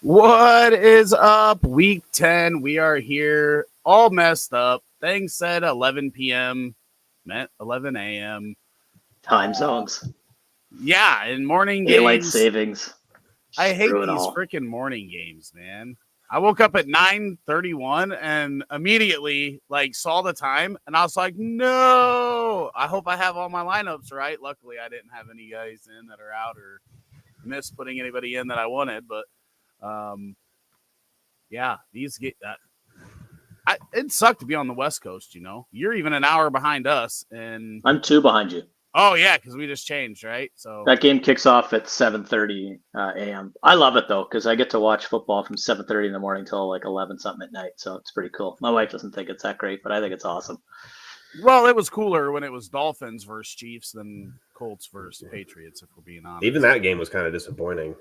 What is up? Week 10. We are here all messed up. Things said 11 p.m. meant 11 a.m. Time zones. Yeah, in morning Daylight games. savings. I hate Screw it these all. freaking morning games, man. I woke up at 9:31 and immediately saw the time and I was like, no, I hope I have all my lineups right. Luckily, I didn't have any guys in that are out or missed putting anybody in that I wanted, but yeah, it sucked to be on the West Coast, you know. You're even an hour behind us, and I'm 2 behind you. Oh yeah, because we just changed, right? So that game kicks off at 7:30 a.m. I love it though because I get to watch football from 7:30 in the morning till 11 something at night. So it's pretty cool. My wife doesn't think it's that great, but I think it's awesome. Well, it was cooler when it was Dolphins versus Chiefs than Colts versus Patriots, if we're being honest. Even that game was kind of disappointing.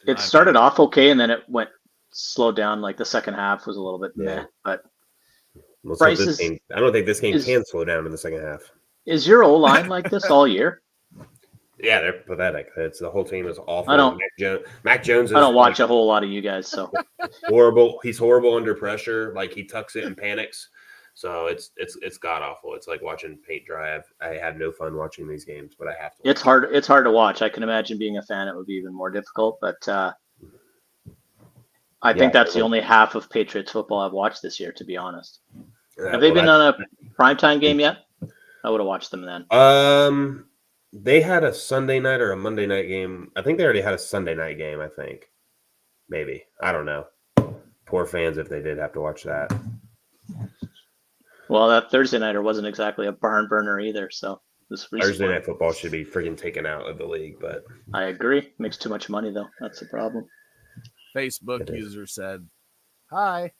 It started off okay, and then it went slowed down. The second half was a little bit meh. But I don't think this game can slow down in the second half. Is your O-line like this all year? Yeah, they're pathetic. The whole team is awful. Mac Jones is, I don't watch a whole lot of you guys, so horrible. He's horrible under pressure. He tucks it and panics. So it's god awful. It's like watching paint dry. I have no fun watching these games, but I have to. It's hard. It's hard to watch. I can imagine being a fan; it would be even more difficult. But I think that's the only half of Patriots football I've watched this year. To be honest, have they been on a primetime game yet? I would have watched them then. They had a Sunday night or a Monday night game. I think they already had a Sunday night game. I think, maybe, I don't know. Poor fans if they did have to watch that. Well, that Thursday nighter wasn't exactly a barn burner either. So this Thursday night football should be freaking taken out of the league. But I agree. Makes too much money though. That's the problem. Facebook user said, "Hi,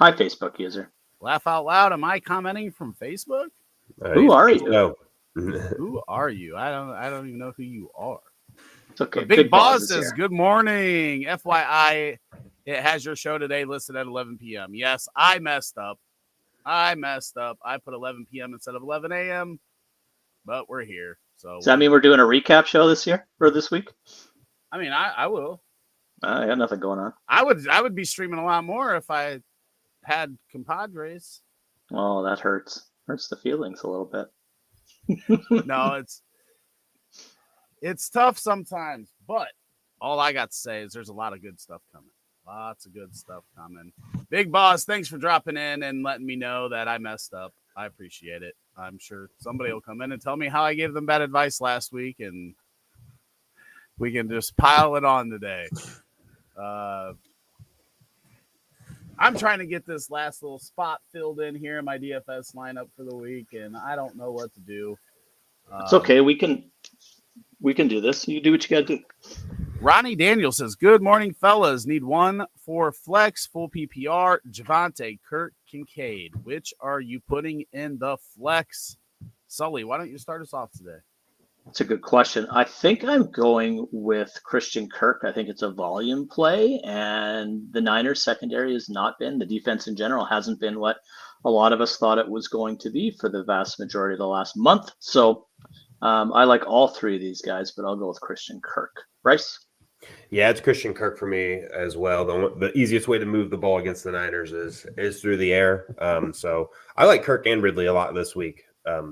Facebook user. Laugh out loud. Am I commenting from Facebook? Who are you? No. Who are you? I don't even know who you are." It's okay. Big Boss says, "Good morning. FYI, it has your show today listed at 11 p.m. Yes, I messed up. I put 11 p.m. instead of 11 a.m. But we're here. So does that mean we're doing a recap show this week? I mean, I will. I got nothing going on. I would be streaming a lot more if I had compadres. Oh, that hurts. Hurts the feelings a little bit. No, it's tough sometimes, but all I got to say is there's a lot of good stuff coming. Lots of good stuff coming. Big Boss, thanks for dropping in and letting me know that I messed up. I appreciate it. I'm sure somebody will come in and tell me how I gave them bad advice last week, and we can just pile it on today. I'm trying to get this last little spot filled in here in my DFS lineup for the week, and I don't know what to do. It's okay. We can do this. You do what you got to do. Ronnie Daniel says, "Good morning, fellas. Need one for flex, full PPR, Javonte, Kirk, Kincaid. Which are you putting in the flex?" Sully, why don't you start us off today? That's a good question. I think I'm going with Christian Kirk. I think it's a volume play, and the Niners secondary has not been, the defense in general hasn't been what a lot of us thought it was going to be for the vast majority of the last month. So I like all three of these guys, but I'll go with Christian Kirk. Bryce? Yeah, it's Christian Kirk for me as well. The easiest way to move the ball against the Niners is through the air. So I like Kirk and Ridley a lot this week.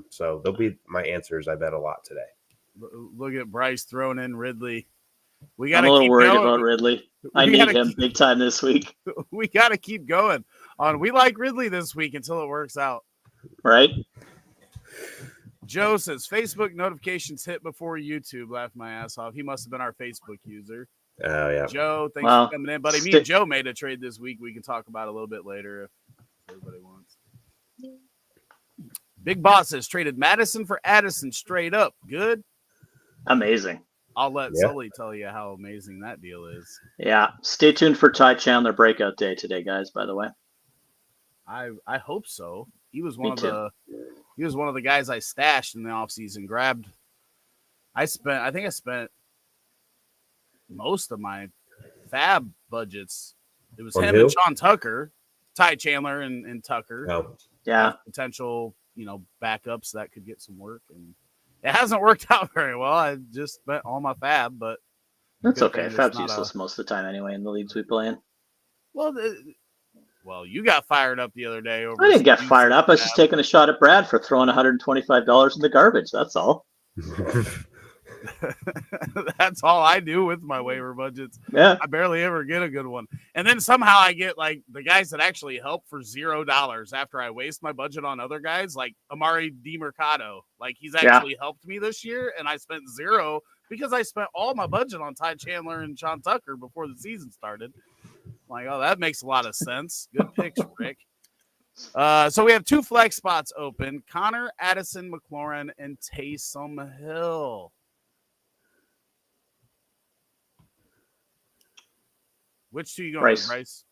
So they'll be my answers, I bet, a lot today. Look at Bryce throwing in Ridley. I'm a little worried about Ridley. I need him big time this week. We got to keep going on. We like Ridley this week until it works out. Right? Joe says, Facebook notifications hit before YouTube. Laughed my ass off. He must have been our Facebook user. Oh, yeah. Joe, thanks for coming in, buddy. Me and Joe made a trade this week. We can talk about it a little bit later if everybody wants. Big Boss has traded Madison for Addison straight up. Good. Amazing. I'll let Sully tell you how amazing that deal is. Yeah. Stay tuned for Ty Chandler breakout day today, guys, by the way. I hope so. He was one of the guys I stashed in the offseason, grabbed. I think I spent most of my fab budgets. It was him and Sean Tucker, Ty Chandler and Tucker. Oh. Yeah. Potential, backups that could get some work, and it hasn't worked out very well. I just spent all my fab, but That's Good okay. thing it's Fab's not useless most of the time anyway in the leagues we play in. Well, you got fired up the other day over. I didn't get some fired useless up. I was just taking a shot at Brad for throwing $125 in the garbage. That's all. That's all I do with my waiver budgets. Yeah. I barely ever get a good one. And then somehow I get like the guys that actually help for $0 after I waste my budget on other guys, like Amari DiMercado. Like he's actually helped me this year, and I spent $0 because I spent all my budget on Ty Chandler and Sean Tucker before the season started. I'm like, oh, that makes a lot of sense. Good picks, Rick. So we have 2 flex spots open: Connor, Addison, McLaurin, and Taysom Hill. Which 2 you going with, Bryce?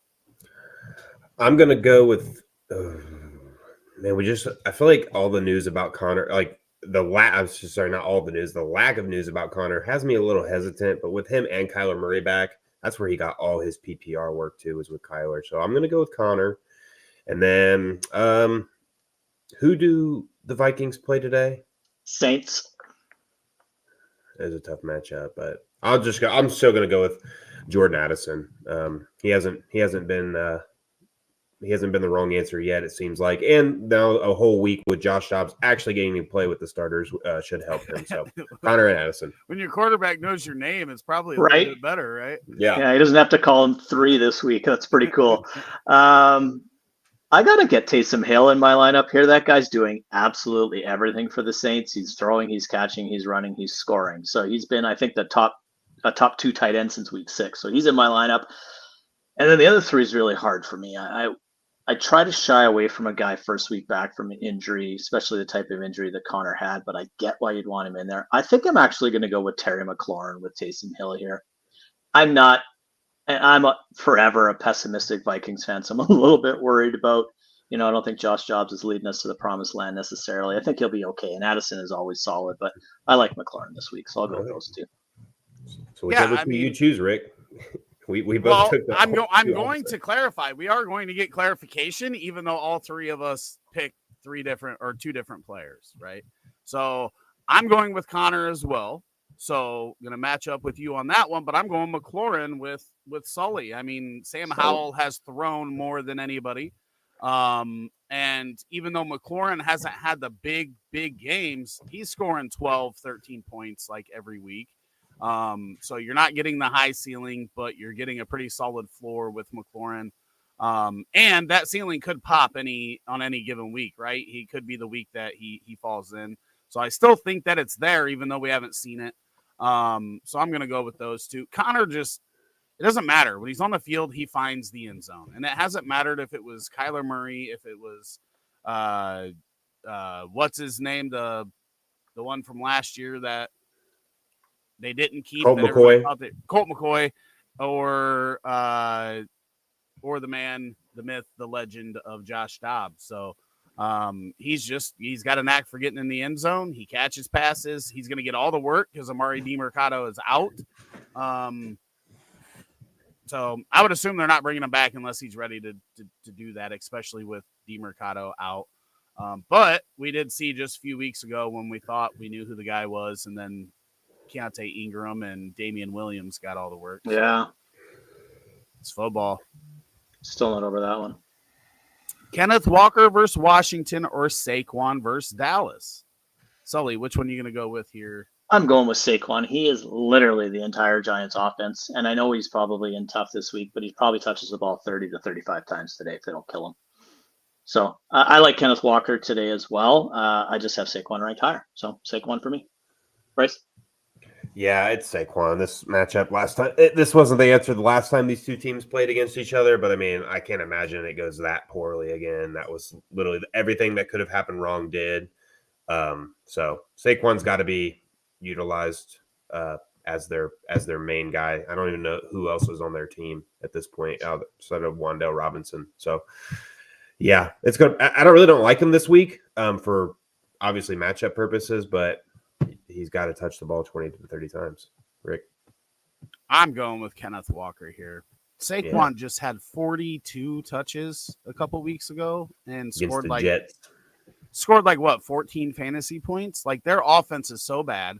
I'm gonna go with man. I feel like all the news about Connor, like not all the news. The lack of news about Connor has me a little hesitant. But with him and Kyler Murray back, that's where he got all his PPR work too, was with Kyler. So I'm gonna go with Connor. And then who do the Vikings play today? Saints. It's a tough matchup, but I'm still gonna go with Jordan Addison. He hasn't been the wrong answer yet, it seems like. And now a whole week with Josh Dobbs actually getting to play with the starters should help him. So Connor and Addison. When your quarterback knows your name, it's probably a little bit better, right? Yeah, he doesn't have to call him 3 this week. That's pretty cool. I got to get Taysom Hill in my lineup here. That guy's doing absolutely everything for the Saints. He's throwing, he's catching, he's running, he's scoring. So he's been, I think, a top 2 tight end since week 6. So he's in my lineup. And then the other 3 is really hard for me. I try to shy away from a guy first week back from an injury, especially the type of injury that Connor had, but I get why you'd want him in there. I think I'm actually going to go with Terry McLaurin with Taysom Hill here. I'm forever a pessimistic Vikings fan, so I'm a little bit worried about, I don't think Josh Dobbs is leading us to the promised land necessarily. I think he'll be okay, and Addison is always solid, but I like McLaurin this week, so I'll go with those 2. So whichever you choose, Rick. We both took that. I'm going to clarify. We are going to get clarification, even though all 3 of us picked 2 different players, right? So I'm going with Connor as well. So going to match up with you on that one, but I'm going McLaurin with Sully. I mean, Sam Howell has thrown more than anybody. And even though McLaurin hasn't had the big games, he's scoring 12, 13 points like every week. So you're not getting the high ceiling, but you're getting a pretty solid floor with McLaurin. And that ceiling could pop on any given week, right? He could be the week that he falls in. So I still think that it's there, even though we haven't seen it. So I'm going to go with those 2. Connor it doesn't matter. When he's on the field, he finds the end zone. And it hasn't mattered if it was Kyler Murray, if it was, what's his name? The one from last year that they didn't keep. Colt McCoy, or the man, the myth, the legend of Josh Dobbs. So he's got a knack for getting in the end zone. He catches passes. He's going to get all the work because Amari DiMercado is out. So I would assume they're not bringing him back unless he's ready to do that, especially with DiMercado out. But we did see just a few weeks ago when we thought we knew who the guy was, and then Keontae Ingram and Damian Williams got all the work. Yeah. So it's football. Still not over that one. Kenneth Walker versus Washington or Saquon versus Dallas? Sully, which one are you going to go with here? I'm going with Saquon. He is literally the entire Giants offense. And I know he's probably in tough this week, but he probably touches the ball 30 to 35 times today if they don't kill him. So I like Kenneth Walker today as well. I just have Saquon ranked higher. So Saquon for me. Bryce? Yeah, it's Saquon. This matchup last time, this wasn't the answer the last time these 2 teams played against each other, but I mean, I can't imagine it goes that poorly again. That was literally everything that could have happened wrong did. So Saquon's got to be utilized as their main guy. I don't even know who else is on their team at this point outside of Wan'Dale Robinson. So yeah, it's good. I don't like him this week for obviously matchup purposes, but he's got to touch the ball 20 to 30 times. Rick? I'm going with Kenneth Walker here. Saquon just had 42 touches a couple weeks ago and scored like Jets. 14 fantasy points. Like their offense is so bad.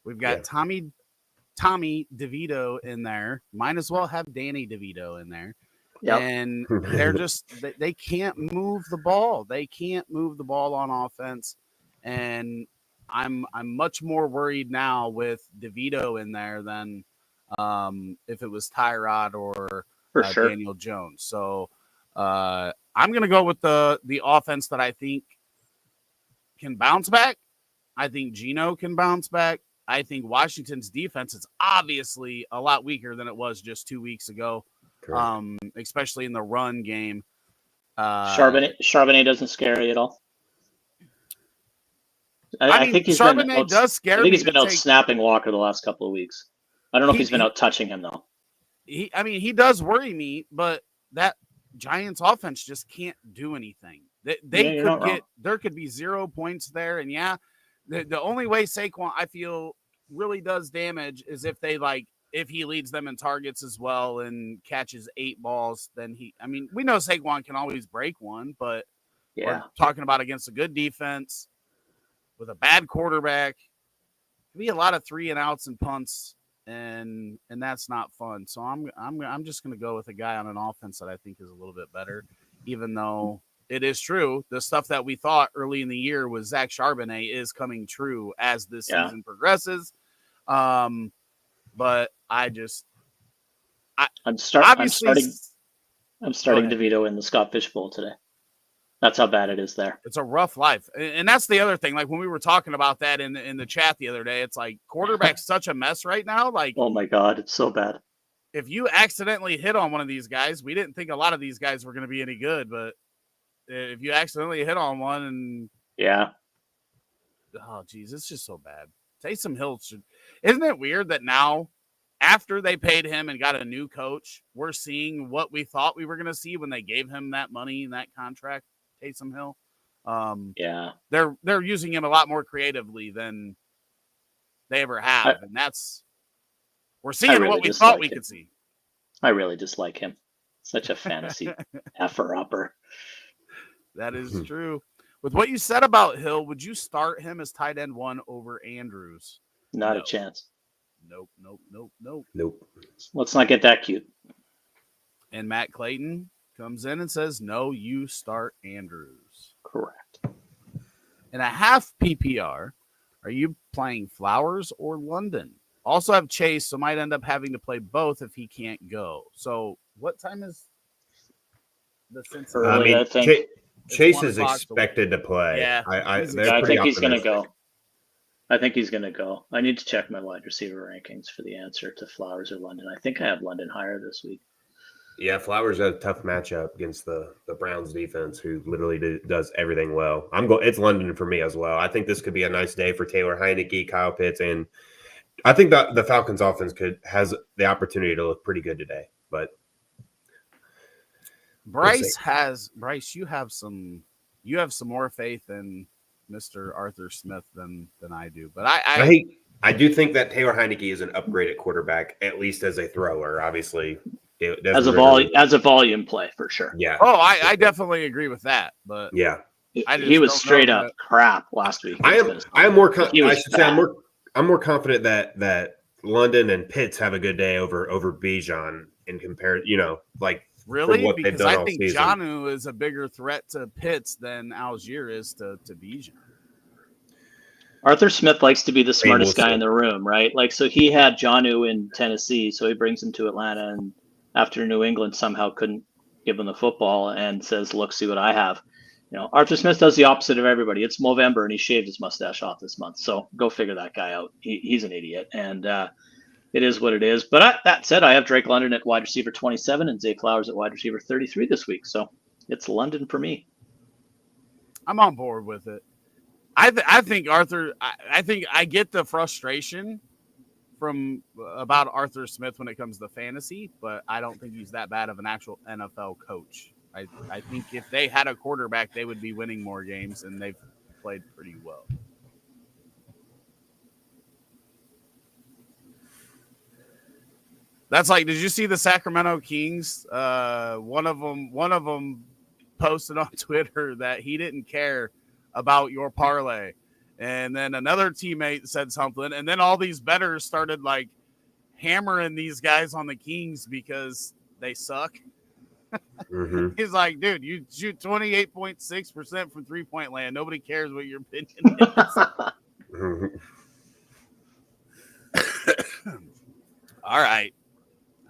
We've got Tommy Tommy DeVito in there. Might as well have Danny DeVito in there. Yep. And they're just they can't move the ball. They can't move the ball on offense. And I'm much more worried now with DeVito in there than if it was Tyrod or For sure. Daniel Jones. So I'm going to go with the offense that I think can bounce back. I think Geno can bounce back. I think Washington's defense is obviously a lot weaker than it was just 2 weeks ago, especially in the run game. Charbonnet doesn't scare you at all. I think Charbonnet does scare me. I think he's been out snapping Walker the last couple of weeks. I don't know if he's been out touching him, though. He does worry me, but that Giants offense just can't do anything. There could be 0 points there. And the only way Saquon, I feel, really does damage is if he leads them in targets as well and catches 8 balls, then we know Saquon can always break one, but we're talking about against a good defense with a bad quarterback. It'd be a lot of 3 and outs and punts, and that's not fun. So I'm just going to go with a guy on an offense that I think is a little bit better, even though it is true. The stuff that we thought early in the year was Zach Charbonnet is coming true as this season progresses. But I'm starting DeVito in the Scott Fish Bowl today. That's how bad it is there. It's a rough life. And that's the other thing. Like when we were talking about that in the chat the other day, it's like quarterback's such a mess right now. Like, oh my God, it's so bad. If you accidentally hit on one of these guys, we didn't think a lot of these guys were going to be any good, but if you accidentally hit on one and oh geez, it's just so bad. Taysom Hill isn't it weird that now after they paid him and got a new coach, we're seeing what we thought we were going to see when they gave him that money and that contract, Taysom Hill. They're using him a lot more creatively than they ever have. And we're seeing what we thought we could see. I really dislike him. Such a fantasy effer-upper. That is true. With what you said about Hill, would you start him as tight end 1 over Andrews? Not a chance. Nope. Let's not get that cute. And Matt Clayton comes in and says, no, you start Andrews. Correct. In a half PPR, are you playing Flowers or London? Also have Chase, so might end up having to play both if he can't go. So what time is the Cincinnati? I think Chase is expected to play. Yeah, I think he's going to go. I think he's going to go. I need to check my wide receiver rankings for the answer to Flowers or London. I think I have London higher this week. Yeah, Flowers has a tough matchup against the Browns defense, who literally does everything well. It's London for me as well. I think this could be a nice day for Taylor Heineke, Kyle Pitts, and I think that the Falcons offense has the opportunity to look pretty good today. But Bryce, you have some more faith in Mr. Arthur Smith than I do. But I do think that Taylor Heineke is an upgrade at quarterback, at least as a thrower. Obviously, as a volume play for sure. Yeah. Oh, I definitely agree with that. But yeah, he was straight up crap last week. I'm more confident that London and Pitts have a good day over Bijan in compared. Really? What because they've done I think season. Jonnu is a bigger threat to Pitts than Algier is to Bijan. Arthur Smith likes to be the smartest guy in the room, right? Like, so he had Jonnu in Tennessee, so he brings him to Atlanta, and after New England somehow couldn't give him the football and says, look, see what I have. Arthur Smith does the opposite of everybody. It's Movember, and he shaved his mustache off this month. So go figure that guy out. He's an idiot. And it is what it is. But that said, I have Drake London at wide receiver 27 and Zay Flowers at wide receiver 33 this week. So it's London for me. I'm on board with it. I think Arthur, I think I get the frustration about Arthur Smith when it comes to fantasy, but I don't think he's that bad of an actual NFL coach. I think if they had a quarterback, they would be winning more games, and they've played pretty well. That's like, did you see the Sacramento Kings? One of them posted on Twitter that he didn't care about your parlay. And then another teammate said something, and then all these bettors started like hammering these guys on the Kings because they suck. Mm-hmm. He's like, dude, you shoot 28.6% from 3-point land. Nobody cares what your opinion is. Mm-hmm. All right.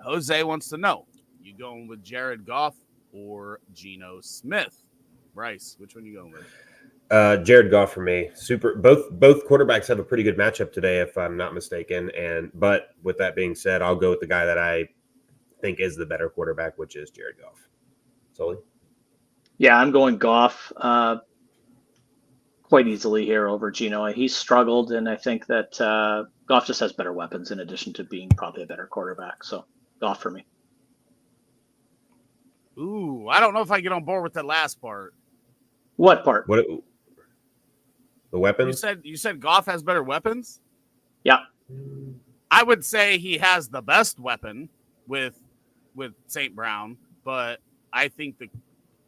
Jose wants to know, you going with Jared Goff or Geno Smith? Bryce, which one you going with? Jared Goff for me. Both quarterbacks have a pretty good matchup today, if I'm not mistaken. But with that being said, I'll go with the guy that I think is the better quarterback, which is Jared Goff. Sully? Yeah, I'm going Goff quite easily here over Geno. He's struggled, and I think that Goff just has better weapons in addition to being probably a better quarterback. So Goff for me. Ooh, I don't know if I get on board with that last part. What part? What? The weapons? You said Goff has better weapons? Yeah. I would say he has the best weapon with St. Brown, but I think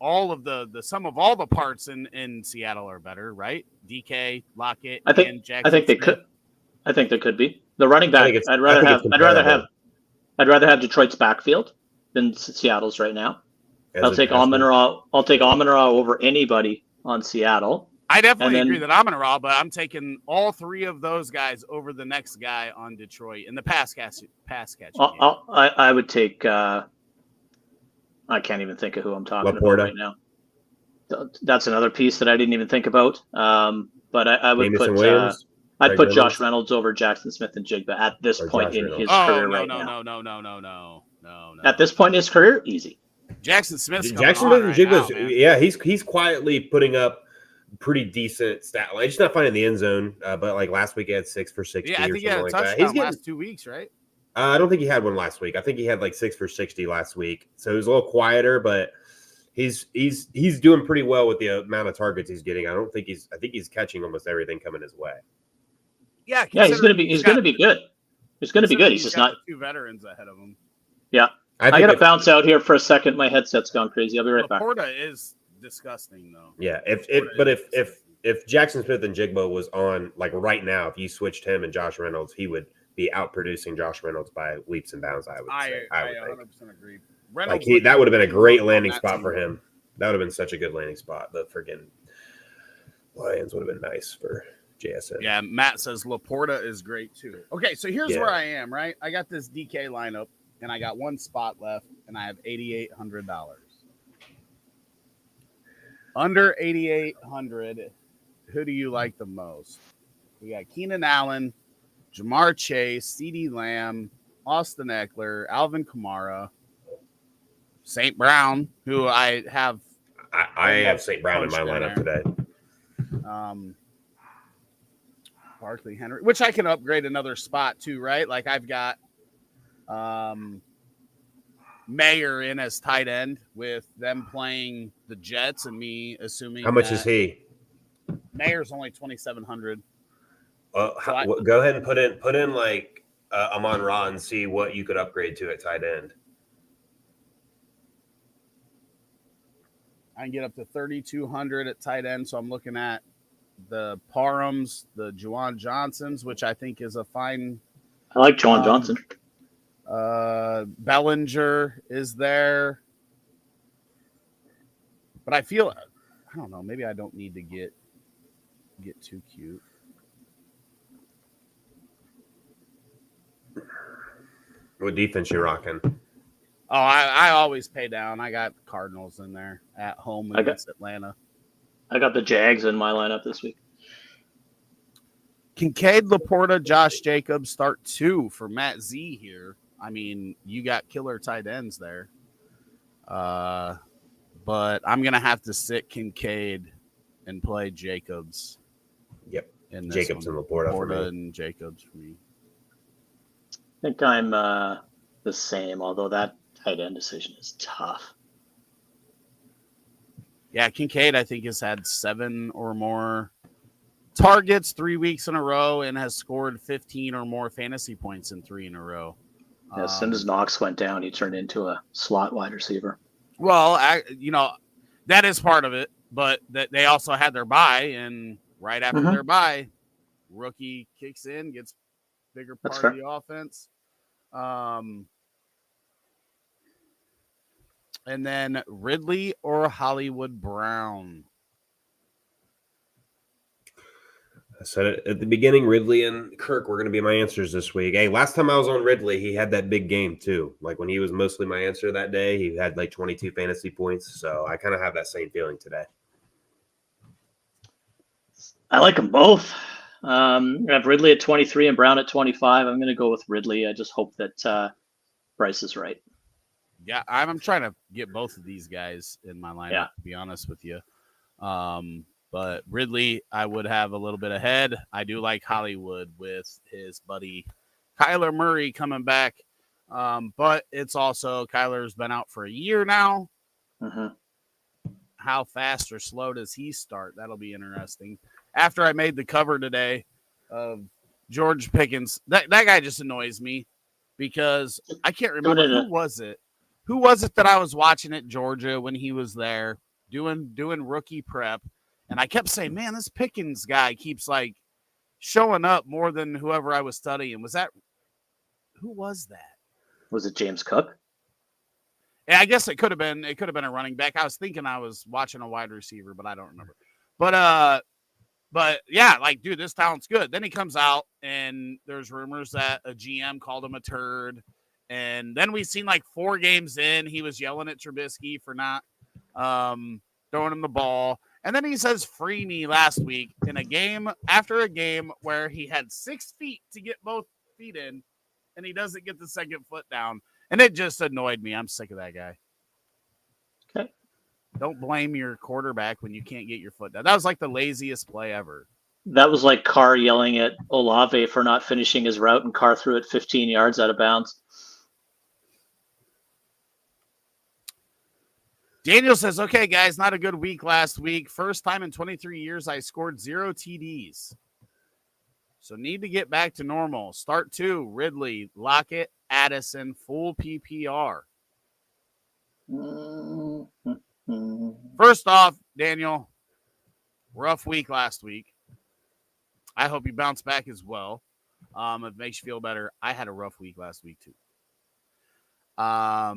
all of the sum of all the parts in Seattle are better, right? DK, Lockett, and Jackson. I think they Smith. could. I think they could be the running back. I'd rather have Detroit's backfield than Seattle's right now. I'll take Amon-Ra over anybody on Seattle. I definitely agree that Amon-Ra, but I'm taking all three of those guys over the next guy on Detroit in the pass catching. I would take. I can't even think of who I'm talking about right now. That's another piece that I didn't even think about. But I would put Josh Reynolds over Jackson Smith and Jigba at this point in his career right now. No. At this point in his career, easy. Jackson Smith and Jigba's he's quietly putting up pretty decent stat line. He's not finding the end zone, but like last week he had 6 for 60 or something like that. He's getting last 2 weeks, right? I don't think he had one last week. I think he had like 6 for 60 last week. So he was a little quieter, but he's doing pretty well with the amount of targets he's getting. I think he's catching almost everything coming his way. Yeah, he's going to be good. He's going to be good. He's just not 2 veterans ahead of him. Yeah. I got to bounce out here for a second. My headset's gone crazy. I'll be right back. Laporta is disgusting though. Yeah, if Jackson Smith and Jigba was on like right now, if you switched him and Josh Reynolds, he would be outproducing Josh Reynolds by leaps and bounds. I would say. I 100% agree. That would have been a great landing spot for him. That would have been such a good landing spot. The friggin' Lions would have been nice for JSN. Yeah, Matt says Laporta is great too. Okay, so here's where I am. Right, I got this DK lineup, and I got one spot left, and I have $8,800. Under 8,800, who do you like the most? We got Keenan Allen, Jamar Chase, CeeDee Lamb, Austin Eckler, Alvin Kamara, St. Brown, who I have. I have St. Brown in my lineup today. Barkley Henry, which I can upgrade another spot too, right? Like I've got Mayer in as tight end with them playing the Jets and me assuming. How much is he? Mayer's only 2,700. Go ahead and put in like Amon-Ra and see what you could upgrade to at tight end. I can get up to 3,200 at tight end, so I'm looking at the Parhams, the Juwan Johnsons, which I think is a fine. I like Juwan Johnson. Bellinger is there, but I don't know. Maybe I don't need to get too cute. What defense you rocking? Oh, I always pay down. I got Cardinals in there at home against Atlanta. I got the Jags in my lineup this week. Kincaid, Laporta, Josh Jacobs start 2 for Matt Z here. I mean, you got killer tight ends there. But I'm going to have to sit Kincaid and play Jacobs. Yep. Jacobs and Laporta and Jacobs for me. I think I'm the same, although that tight end decision is tough. Yeah, Kincaid, I think, has had 7 or more targets 3 weeks in a row and has scored 15 or more fantasy points in 3 in a row. Yeah, as soon as Knox went down, he turned into a slot wide receiver. Well, that is part of it, but that they also had their bye, and right after their bye, rookie kicks in, gets bigger part of the offense. And then Ridley or Hollywood Brown. I said it at the beginning, Ridley and Kirk were going to be my answers this week. Hey, last time I was on Ridley, he had that big game too. Like when he was mostly my answer that day, he had like 22 fantasy points. So I kind of have that same feeling today. I like them both. I have Ridley at 23 and Brown at 25. I'm going to go with Ridley. I just hope that Bryce is right. Yeah, I'm trying to get both of these guys in my lineup, to be honest with you. But Ridley, I would have a little bit ahead. I do like Hollywood with his buddy Kyler Murray coming back. But it's also Kyler's been out for a year now. Mm-hmm. How fast or slow does he start? That'll be interesting. After I made the cover today of George Pickens, that guy just annoys me because I can't remember who was it. Who was it that I was watching at Georgia when he was there doing rookie prep? And I kept saying, man, this Pickens guy keeps like showing up more than whoever I was studying. Who was that? Was it James Cook? Yeah, I guess it could have been a running back. I was thinking I was watching a wide receiver, but I don't remember. But yeah, like, dude, this talent's good. Then he comes out and there's rumors that a GM called him a turd. And then we seen like 4 games in, he was yelling at Trubisky for not throwing him the ball. And then he says, free me last week in a game after a game where he had 6 feet to get both feet in, and he doesn't get the second foot down. And it just annoyed me. I'm sick of that guy. Okay. Don't blame your quarterback when you can't get your foot down. That was like the laziest play ever. That was like Carr yelling at Olave for not finishing his route, and Carr threw it 15 yards out of bounds. Daniel says, okay, guys, not a good week last week. First time in 23 years I scored 0 TDs. So need to get back to normal. Start 2, Ridley, Lockett, Addison, full PPR. First off, Daniel, rough week last week. I hope you bounce back as well. It makes you feel better. I had a rough week last week too. I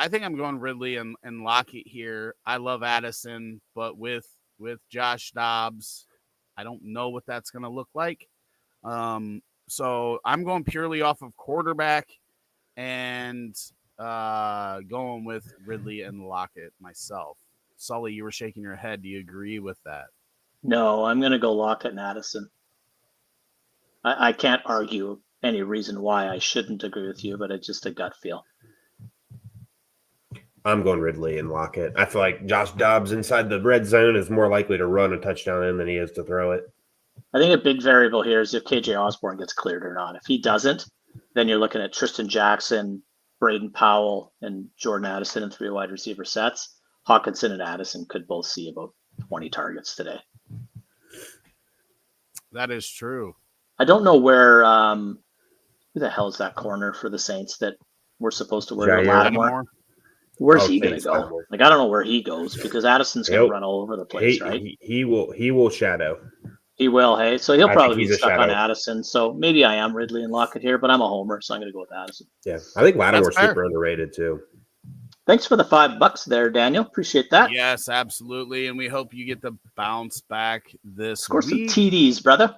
think I'm going Ridley and Lockett here. I love Addison, but with Josh Dobbs, I don't know what that's going to look like. So I'm going purely off of quarterback and going with Ridley and Lockett myself. Sully, you were shaking your head. Do you agree with that? No, I'm going to go Lockett and Addison. I can't argue any reason why I shouldn't agree with you, but it's just a gut feel. I'm going Ridley and Lockett. I feel like Josh Dobbs inside the red zone is more likely to run a touchdown in than he is to throw it. I think a big variable here is if KJ Osborne gets cleared or not. If he doesn't, then you're looking at Tristan Jackson, Braden Powell, and Jordan Addison in 3 wide receiver sets. Hawkinson and Addison could both see about 20 targets today. That is true. I don't know where who the hell is that corner for the Saints that we're supposed to wear? Lattimore. Where's he going to go? Lattimore. Like, I don't know where he goes because Addison's going to run all over the place, right? He will shadow. He will, hey? So he'll probably be stuck on Addison. So maybe I am Ridley and Lockett here, but I'm a homer, so I'm going to go with Addison. Yeah, I think Lattimore's super underrated too. Thanks for the $5 there, Daniel. Appreciate that. Yes, absolutely. And we hope you get the bounce back this Score week. Some TDs, brother.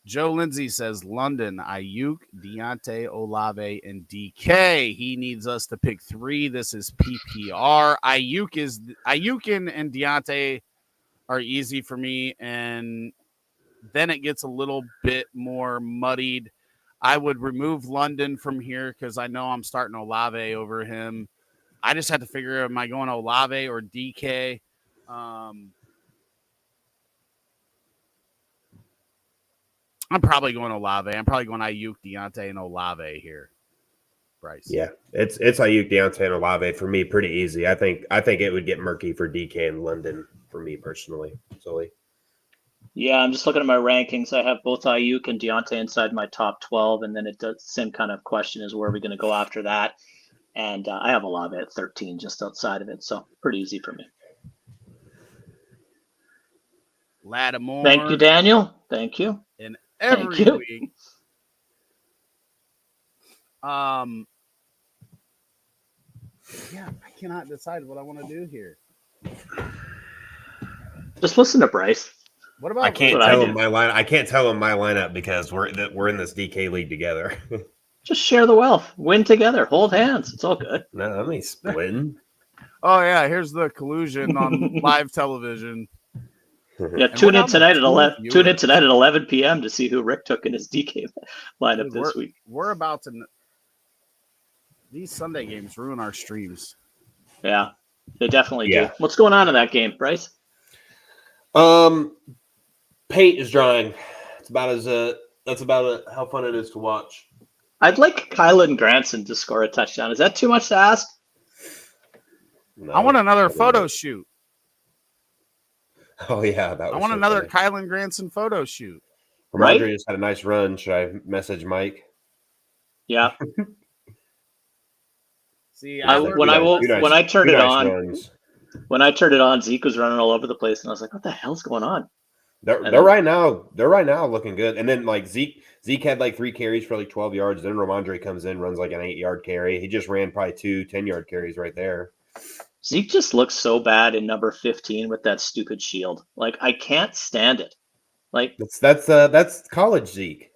Joe Lindsay says London, Ayuk, Deontay, Olave, and DK. He needs us to pick 3. This is PPR. Ayuk and Deontay are easy for me, and then it gets a little bit more muddied. I would remove London from here because I know I'm starting Olave over him. I just had to figure, am I going Olave or DK? I'm probably going Olave. I'm probably going Ayuk, Deontay, and Olave here. Bryce. Yeah, it's Ayuk, Deontay, and Olave for me. Pretty easy. I think it would get murky for DK and London for me personally. Sully. Yeah, I'm just looking at my rankings. I have both Ayuk and Deontay inside my top 12, and then it does same kind of question is where are we going to go after that? And I have Olave at 13, just outside of it, so pretty easy for me. Lattimore. Thank you, Daniel. Thank you. every you. week. Yeah, I cannot decide what I want to do here. Just listen to Bryce. What about I can't That's what I tell do. him my line. I can't tell him my lineup because we're in this DK league together. Just share the wealth. Win together. Hold hands. It's all good. No, I ain't splitting. Oh yeah, here's the collusion on live television. Yeah, And we're down to 2 Tune in viewers. tonight at 11 p.m. to see who Rick took in his DK lineup Dude, this week. We're about to. These Sunday games ruin our streams. Yeah, they definitely Yeah. do. What's going on in that game, Bryce? Paint is drying. It's about as that's about how fun it is to watch. I'd like Kylan Granson to score a touchdown. Is that too much to ask? No, I want another photo shoot. Oh yeah, that was. I want so another funny. Kylan Granson photo shoot. Right? Ramondre just had a nice run. Should I message Mike? Yeah. See, When I turned it on, runs. when I turned it on, Zeke was running all over the place, and I was like, "What the hell's going on?" They're right now looking good. And then like Zeke had like 3 carries for like 12 yards. Then Ramondre comes in, runs like an 8-yard carry. He just ran probably 2 10-yard carries right there. Zeke just looks so bad in number 15 with that stupid shield. Like, I can't stand it. Like, That's college Zeke.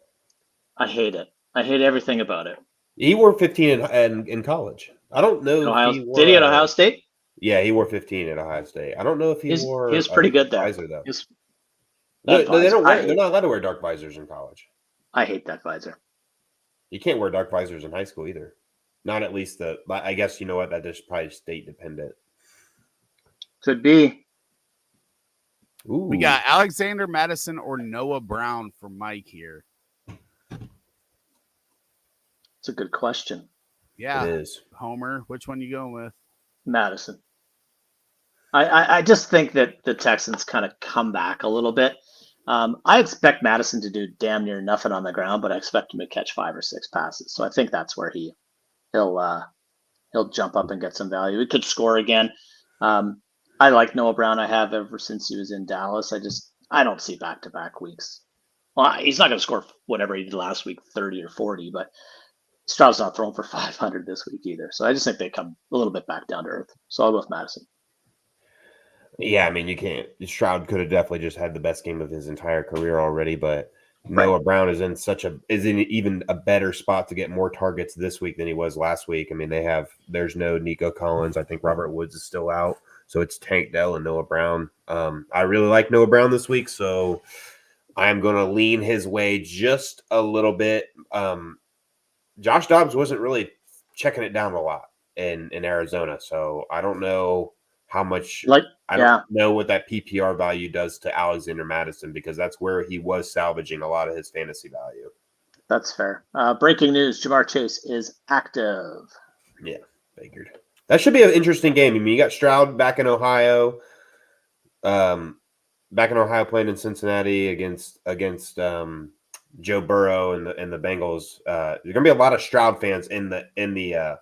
I hate it. I hate everything about it. He wore 15 in college. I don't know if he wore. Did he at Ohio State? Yeah, he wore 15 at Ohio State. I don't know if he wore. He was pretty good there. Visor though. No, they don't wear. They're not allowed to wear dark visors in college. I hate that visor. You can't wear dark visors in high school either. Not at least I guess you know what, that is probably state dependent. Could be. Ooh. We got Alexander Madison or Noah Brown for Mike here. It's a good question. Yeah, it is. Homer, which one you going with? Madison. I just think that the Texans kind of come back a little bit. I expect Madison to do damn near nothing on the ground, but I expect him to catch 5 or 6 passes. So I think that's where he'll jump up and get some value. He could score again. I like Noah Brown. I have ever since he was in Dallas. I don't see back-to-back weeks. Well, he's not going to score whatever he did last week, 30 or 40, but Stroud's not throwing for 500 this week either. So I just think they come a little bit back down to earth. So I'll go with Madison. Yeah, I mean, you can't. Stroud could have definitely just had the best game of his entire career already, but Noah Brown is in even a better spot to get more targets this week than he was last week. I mean, there's no Nico Collins. I think Robert Woods is still out, so it's Tank Dell and Noah Brown. I really like Noah Brown this week, so I'm going to lean his way just a little bit. Josh Dobbs wasn't really checking it down a lot in Arizona, so I don't know how much. I don't know what that PPR value does to Alexander Madison, because that's where he was salvaging a lot of his fantasy value. That's fair. Breaking news: Jamar Chase is active. Yeah, figured. That should be an interesting game. I mean, you got Stroud back in Ohio, playing in Cincinnati against Joe Burrow and the Bengals. There's gonna be a lot of Stroud fans in the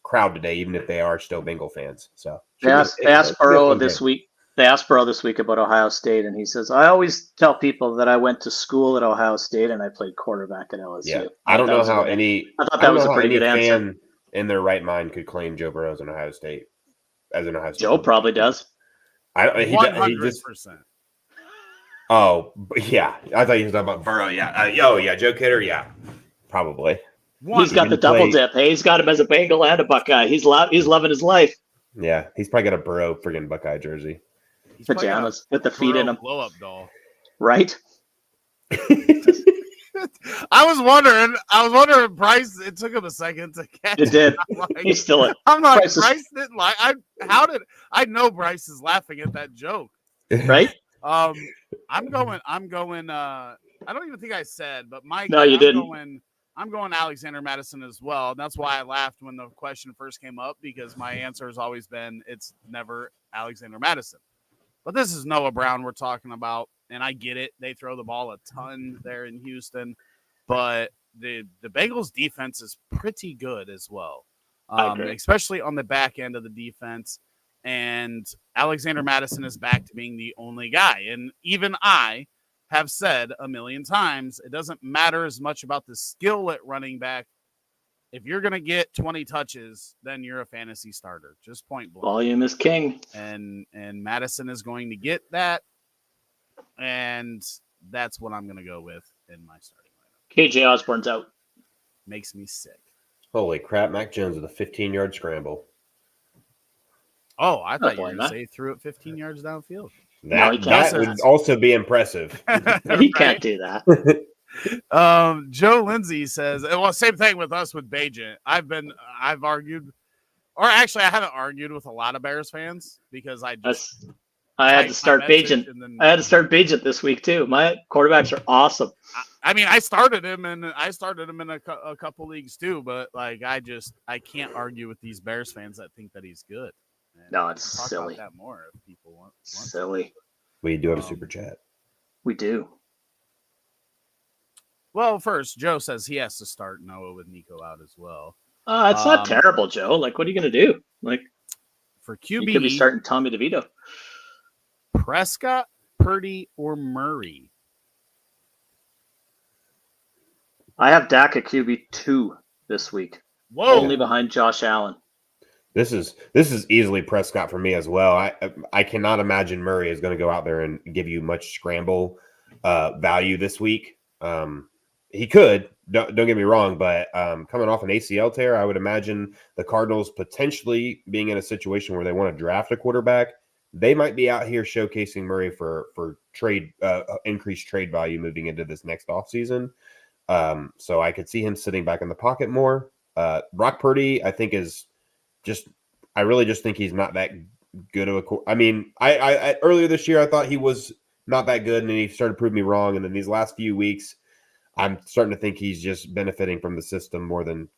crowd today, even if they are still Bengal fans. So they asked Burrow this week. They asked Burrow this week about Ohio State, and he says, "I always tell people that I went to school at Ohio State and I played quarterback at LSU." Yeah, I don't know how any. I thought that was a pretty good answer. In their right mind could claim Joe Burrow as an Ohio State. Joe probably does. 100%. Oh yeah, I thought you were talking about Burrow. Yeah, Joe Kidder. Yeah, probably. He's got the double dip. Hey, he's got him as a Bengal and a Buckeye. He's loving his life. Yeah, he's probably got a Burrow friggin' Buckeye jersey. Pajamas with the feet in them. Blow up doll. Right? I was wondering, Bryce, it took him a second to catch. It did. He's still it. I'm like, Bryce didn't like. I know Bryce is laughing at that joke. Right? I'm going. I don't even think I said, but Mike. No, you didn't. I'm going Alexander Madison as well. And that's why I laughed when the question first came up, because my answer has always been it's never Alexander Madison. But this is Noah Brown we're talking about, and I get it. They throw the ball a ton there in Houston, but the Bengals defense is pretty good as well, especially on the back end of the defense. And Alexander Madison is back to being the only guy. And even I have said a million times, it doesn't matter as much about the skill at running back. If you're going to get 20 touches, then you're a fantasy starter. Just point blank. Volume is king. And Madison is going to get that. And that's what I'm going to go with in my starting lineup. KJ Osborne's out. Makes me sick. Holy crap, Mac Jones with a 15-yard scramble. Oh, I thought you were blame going to that. say he threw it 15 yards downfield. That would also be impressive. He can't do that. Joe Lindsay says, well, same thing with us with Bajent. I've argued, or actually I haven't argued with a lot of Bears fans because I had to start Bajent. I had to start Bajent this week too. My quarterbacks are awesome. I mean, I started him in a couple leagues too, but like I can't argue with these Bears fans that think that he's good. And no, it's talk silly. about that more if people want silly. We do have a super chat. We do. Well, first, Joe says he has to start Noah with Nico out as well. It's not terrible, Joe. Like, what are you going to do? Like, for QB, you could be starting Tommy DeVito. Prescott, Purdy, or Murray? I have Dak at QB2 this week. Whoa! Only behind Josh Allen. This is easily Prescott for me as well. I cannot imagine Murray is going to go out there and give you much scramble value this week. He could, don't get me wrong, but coming off an ACL tear, I would imagine the Cardinals potentially being in a situation where they want to draft a quarterback. They might be out here showcasing Murray for trade increased trade value moving into this next offseason. So I could see him sitting back in the pocket more. Brock Purdy, I think, is I really just think he's not that good of a. I mean, I earlier this year I thought he was not that good, and then he started to prove me wrong. And then these last few weeks, I'm starting to think he's just benefiting from the system more than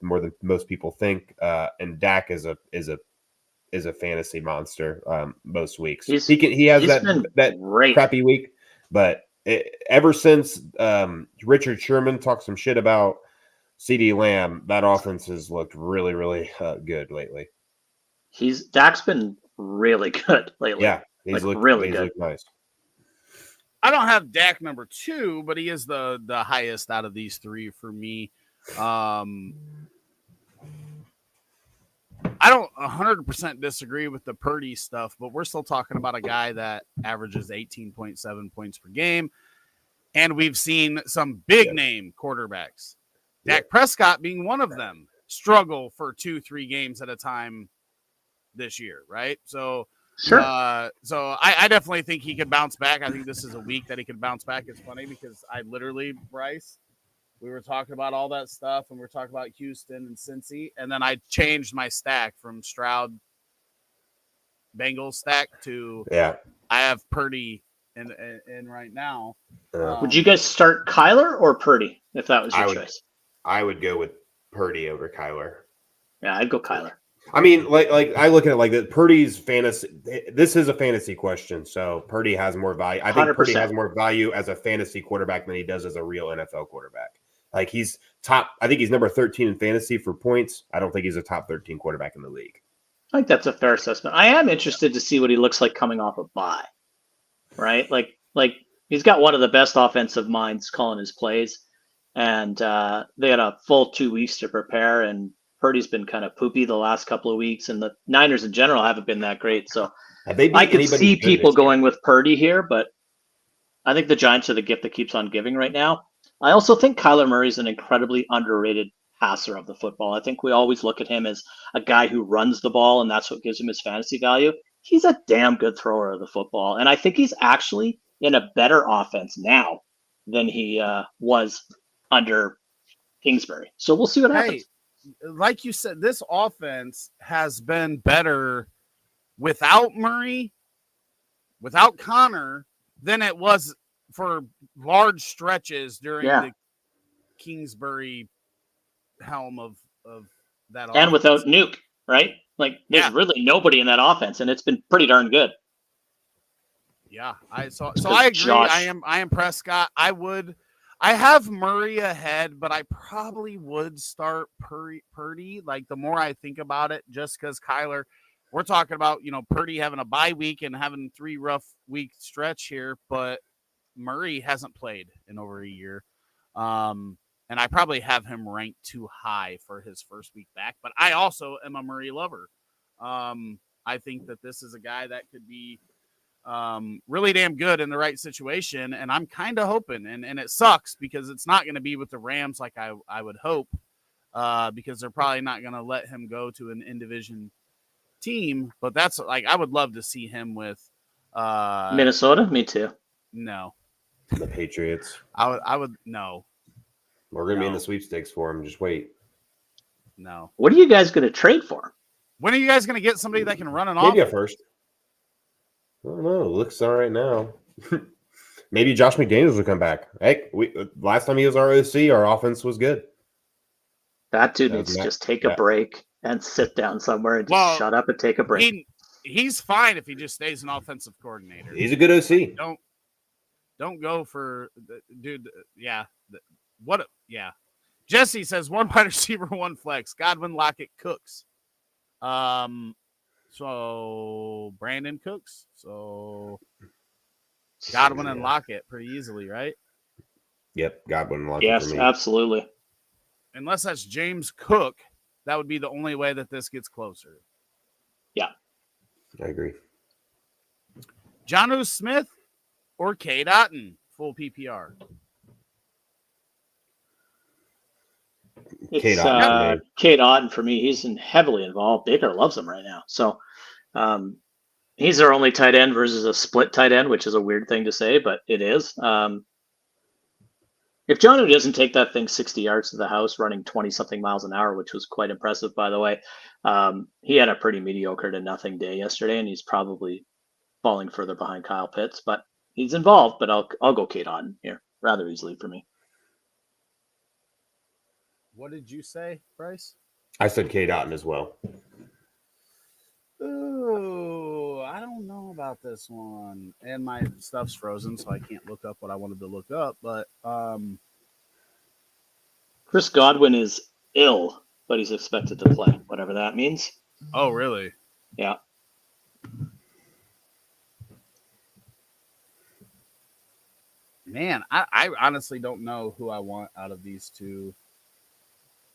most people think. And Dak is a fantasy monster most weeks. He has that great. crappy week, but ever since Richard Sherman talked some shit about CeeDee Lamb, that offense has looked really, really good lately. Dak's been really good lately. Yeah, he's looked really good. Looked nice. I don't have Dak number 2, but he is the highest out of these three for me. I don't 100% disagree with the Purdy stuff, but we're still talking about a guy that averages 18.7 points per game, and we've seen some big name quarterbacks, Dak Prescott being one of them, struggle for 2-3 games at a time this year, right? So sure. So I definitely think he could bounce back. I think this is a week that he could bounce back. It's funny because I literally, Bryce, we were talking about all that stuff, and we were talking about Houston and Cincy, and then I changed my stack from Stroud Bengals stack to I have Purdy in right now. Would you guys start Kyler or Purdy if that was your choice? I would go with Purdy over Kyler. Yeah, I'd go Kyler. I mean, like I look at it like that. Purdy's fantasy. This is a fantasy question, so Purdy has more value. I think 100%. Purdy has more value as a fantasy quarterback than he does as a real NFL quarterback. Like he's top. I think he's number 13 in fantasy for points. I don't think he's a top 13 quarterback in the league. I think that's a fair assessment. I am interested to see what he looks like coming off a bye. Right, like he's got one of the best offensive minds calling his plays, and they had a full 2 weeks to prepare, and Purdy's been kind of poopy the last couple of weeks, and the Niners in general haven't been that great. So I can see people going with Purdy here, but I think the Giants are the gift that keeps on giving right now. I also think Kyler Murray is an incredibly underrated passer of the football. I think we always look at him as a guy who runs the ball, and that's what gives him his fantasy value. He's a damn good thrower of the football, and I think he's actually in a better offense now than he was under Kingsbury. So we'll see what happens. Like you said, this offense has been better without Murray, without Connor, than it was for large stretches during the Kingsbury helm of that offense. And without Nuke, right? Like there's really nobody in that offense, and it's been pretty darn good. Yeah, I agree. I am Prescott. I have Murray ahead, but I probably would start Purdy. Like the more I think about it, just because Kyler, we're talking about, Purdy having a bye week and having 3 rough week stretch here, but Murray hasn't played in over a year. And I probably have him ranked too high for his first week back. But I also am a Murray lover. I think that this is a guy that could be really damn good in the right situation. And I'm kind of hoping, and it sucks because it's not going to be with the Rams like I would hope, because they're probably not going to let him go to an in-division team. But that's like, I would love to see him with Minnesota. Me too. No, The Patriots. I would no. We're going to be in the sweepstakes for him. Just wait. No. What are you guys going to trade for him? When are you guys going to get somebody that can run an Maybe off? a first. I don't know. It looks all right now. Maybe Josh McDaniels will come back. Hey, last time he was our OC, our offense was good. That dude needs to just take a break and sit down somewhere and just shut up and take a break. He's fine if he just stays an offensive coordinator. He's a good OC. Don't go for dude. Yeah. Yeah. Jesse says 1 wide receiver, 1 flex. Godwin, Lockett, Cooks. So Brandon Cooks. So Godwin and Lockett pretty easily, right? Yep, Godwin and Lockett. Yes, absolutely. Unless that's James Cook, that would be the only way that this gets closer. Yeah. I agree. Jonnu Smith or Cade Otton, full PPR. It's Cade Otton for me. He's heavily involved. Baker loves him right now. So he's their only tight end versus a split tight end, which is a weird thing to say, but it is. If Jonnu doesn't take that thing 60 yards to the house running 20-something miles an hour, which was quite impressive, by the way, he had a pretty mediocre to nothing day yesterday, and he's probably falling further behind Kyle Pitts. But he's involved, but I'll go Cade Otton here rather easily for me. What did you say, Bryce? I said Cade Otton as well. Ooh, I don't know about this one. And my stuff's frozen, so I can't look up what I wanted to look up. But Chris Godwin is ill, but he's expected to play, whatever that means. Oh, really? Yeah. Man, I honestly don't know who I want out of these two.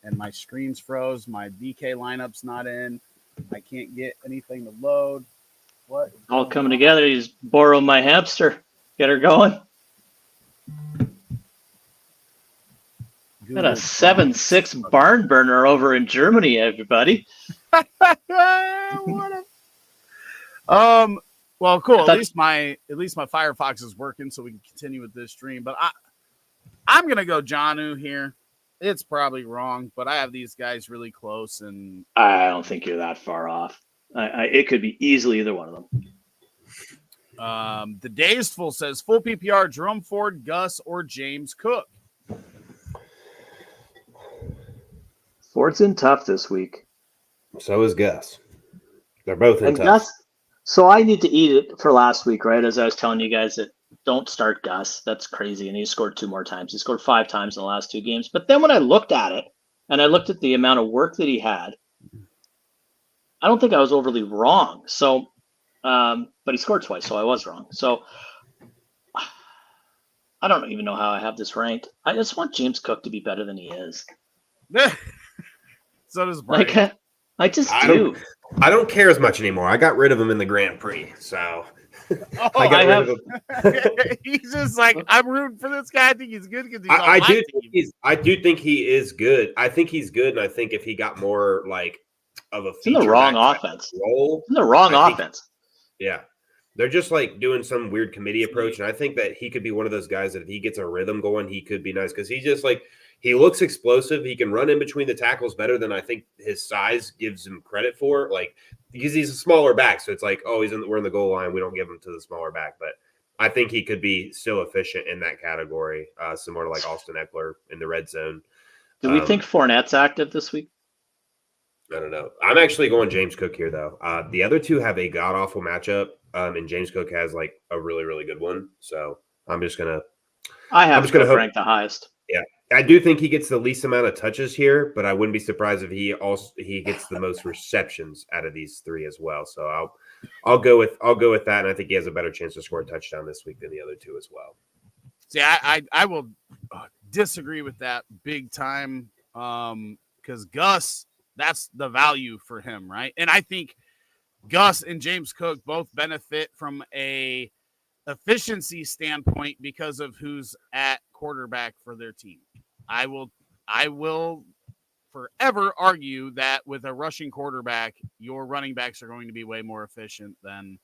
And my screen's froze. My DK lineup's not in. I can't get anything to load. What? All coming together. He's borrowed my hamster. Get her going. Got a 7.6 barn burner over in Germany, everybody. Well, cool. At least my Firefox is working, so we can continue with this stream. But I'm gonna go Jonnu here. It's probably wrong, but I have these guys really close, and I don't think you're that far off. It could be easily either one of them. The Dazed Fool says full PPR: Jerome Ford, Gus, or James Cook. Ford's in tough this week. So is Gus. They're both in tough. Gus, so I need to eat it for last week, right? As I was telling you guys that don't start Gus. That's crazy. And he scored 2 more times. He scored 5 times in the last 2 games. But then when I looked at it and I looked at the amount of work that he had, I don't think I was overly wrong. So, but he scored twice, so I was wrong. So I don't even know how I have this ranked. I just want James Cook to be better than he is. So does Brian. Like, I just do. I don't care as much anymore. I got rid of him in the Grand Prix, so I got rid of him. He's just like, I'm rooting for this guy. I think he's good because I do think he is good. I think he's good, and I think if he got more like of a feature in the wrong offense role, in the wrong offense. Yeah. They're just like doing some weird committee approach. And I think that he could be one of those guys that if he gets a rhythm going, he could be nice because he's just like, he looks explosive. He can run in between the tackles better than I think his size gives him credit for. Like, because he's a smaller back. So it's like, oh, we're in the goal line. We don't give him to the smaller back. But I think he could be still efficient in that category, similar to like Austin Eckler in the red zone. Do we think Fournette's active this week? I don't know. I'm actually going James Cook here, though. The other two have a god-awful matchup. And James Cook has like a really, really good one. So I'm just gonna. I have Cook ranked the highest. Yeah, I do think he gets the least amount of touches here, but I wouldn't be surprised if he gets the most receptions out of these 3 as well. So I'll go with that, and I think he has a better chance to score a touchdown this week than the other 2 as well. See, I will disagree with that big time because Gus, that's the value for him, right? And I think Gus and James Cook both benefit from a efficiency standpoint because of who's at quarterback for their team. I will forever argue that with a rushing quarterback, your running backs are going to be way more efficient than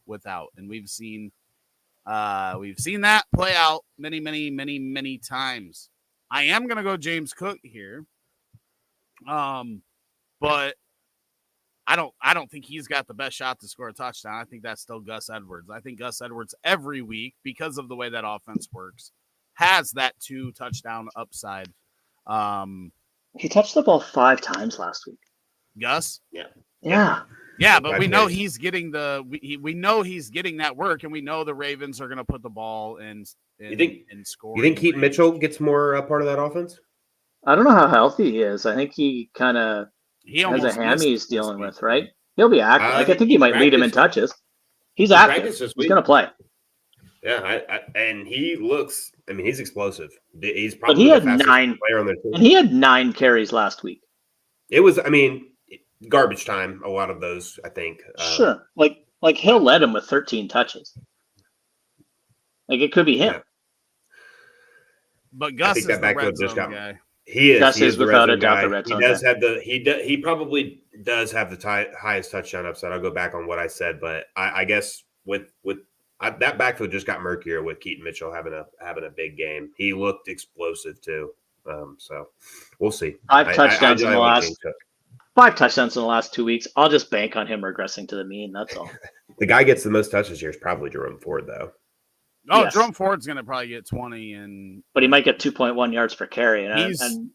without. And we've seen that play out many times. I am going to go James Cook here. But I don't think he's got the best shot to score a touchdown. I think that's still Gus Edwards. I think Gus Edwards every week, because of the way that offense works, has that 2 touchdown upside. He touched the ball 5 times last week. Gus? Yeah. Yeah, but we know he's getting we know he's getting that work, and we know the Ravens are going to put the ball in score. You think Keaton Mitchell gets more part of that offense? I don't know how healthy he is. I think he kind of has a hammy he's dealing with, right? He'll be active. I think he might lead him in touches. He's active. He's going to play. Yeah, and he looks. I mean, he's explosive. He's probably the fastest player on their team. And he had 9 carries last week. It was, I mean, garbage time. A lot of those, I think. Sure, like Hill led him with 13 touches. Like it could be him. Yeah. But Gus is the red zone guy. He is. Gus he is without a doubt the red zone. He does have he probably does have the highest touchdown upside. I'll go back on what I said, but I guess with that backfield just got murkier with Keaton Mitchell having a big game. He looked explosive too. So we'll see. 5 touchdowns in the last 2 weeks. I'll just bank on him regressing to the mean. That's all. The guy gets the most touches here is probably Jerome Ford, though. Oh, yes. Jerome Ford's going to probably get 20, but he might get 2.1 yards per carry, and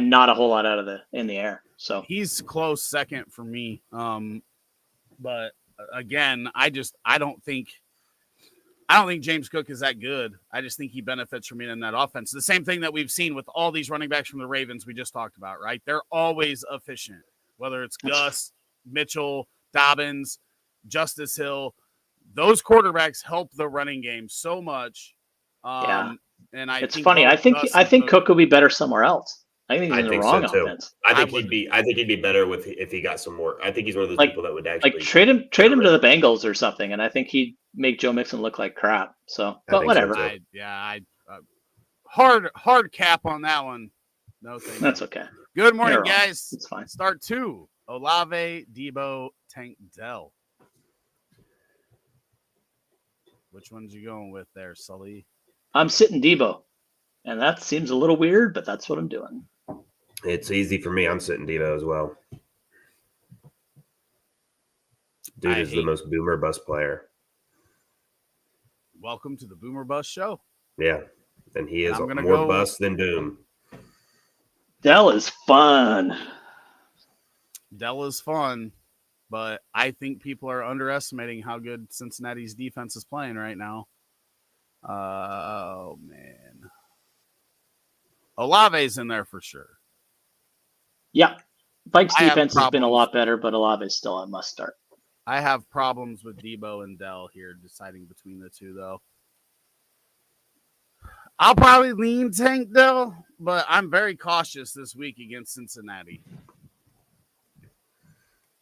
not a whole lot out of in the air. So he's close second for me. But again, I don't think James Cook is that good. I just think he benefits from being in that offense. The same thing that we've seen with all these running backs from the Ravens we just talked about, right? They're always efficient, whether it's Gus, Mitchell, Dobbins, Justice Hill. Those quarterbacks help the running game so much. And it's funny. I think Cook will be better somewhere else. I think he's in the wrong offense. I think he'd be better if he got some more. I think he's one of those people that would actually trade him to the Bengals or something, and I think he'd make Joe Mixon look like crap. So, but whatever. Hard cap on that one. No, thank you. That's okay. Good morning, guys. It's fine. Start 2. Olave, Debo, Tank Dell. Which one's you going with there, Sully? I'm sitting Debo, and that seems a little weird, but that's what I'm doing. It's easy for me. I'm sitting Debo as well. Dude is the most boomer bust player. Welcome to the Boomer Bust Show. Yeah, and he is more bust than boom. Dell is fun. But I think people are underestimating how good Cincinnati's defense is playing right now. Oh, man. Olave's in there for sure. Yeah. Vikes defense has been a lot better, but Olave is still a must start. I have problems with Debo and Dell here, deciding between the two, though. I'll probably lean Tank Dell, but I'm very cautious this week against Cincinnati.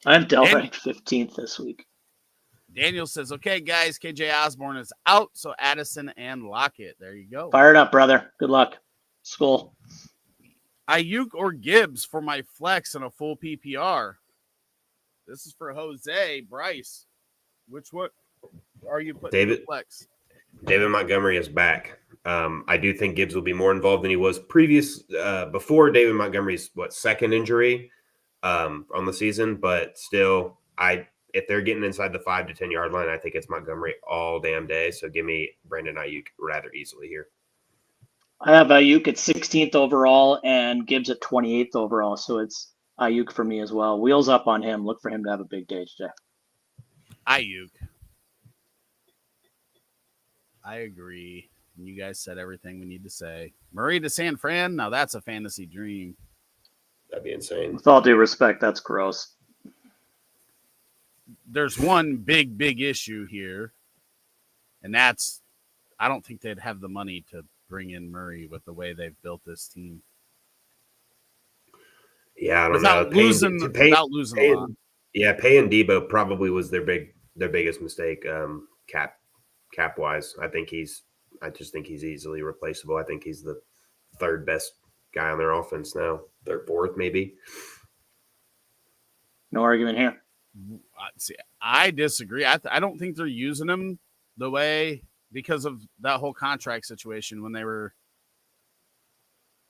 I'm Dell ranked 15th this week. Daniel says, okay, guys, KJ Osborne is out, so Addison and Lockett. There you go. Fire it up, brother. Good luck. Skull. Ayuk or Gibbs for my flex and a full PPR. This is for Jose. Bryce, which one are you putting in flex? David Montgomery is back. I do think Gibbs will be more involved than he was before David Montgomery's second injury on the season, but still, if they're getting inside the 5 to 10 yard line, I think it's Montgomery all damn day. So give me Brandon Ayuk rather easily here. I have Ayuk at 16th overall and Gibbs at 28th overall, so it's Ayuk for me as well. Wheels up on him. Look for him to have a big day today. Ayuk. I agree. You guys said everything we need to say. Murray to San Fran. Now that's a fantasy dream. That'd be insane. With all due respect, that's gross. There's one big issue here, and that's I don't think they'd have the money to bring in Murray with the way they've built this team. Yeah, I don't Without know. losing a lot. Yeah, paying Debo probably was their biggest mistake, cap wise. I just think he's easily replaceable. I think he's the third best guy on their offense now. Third, fourth, maybe. No argument here. See, I disagree. I don't think they're using him the way because of that whole contract situation when they were.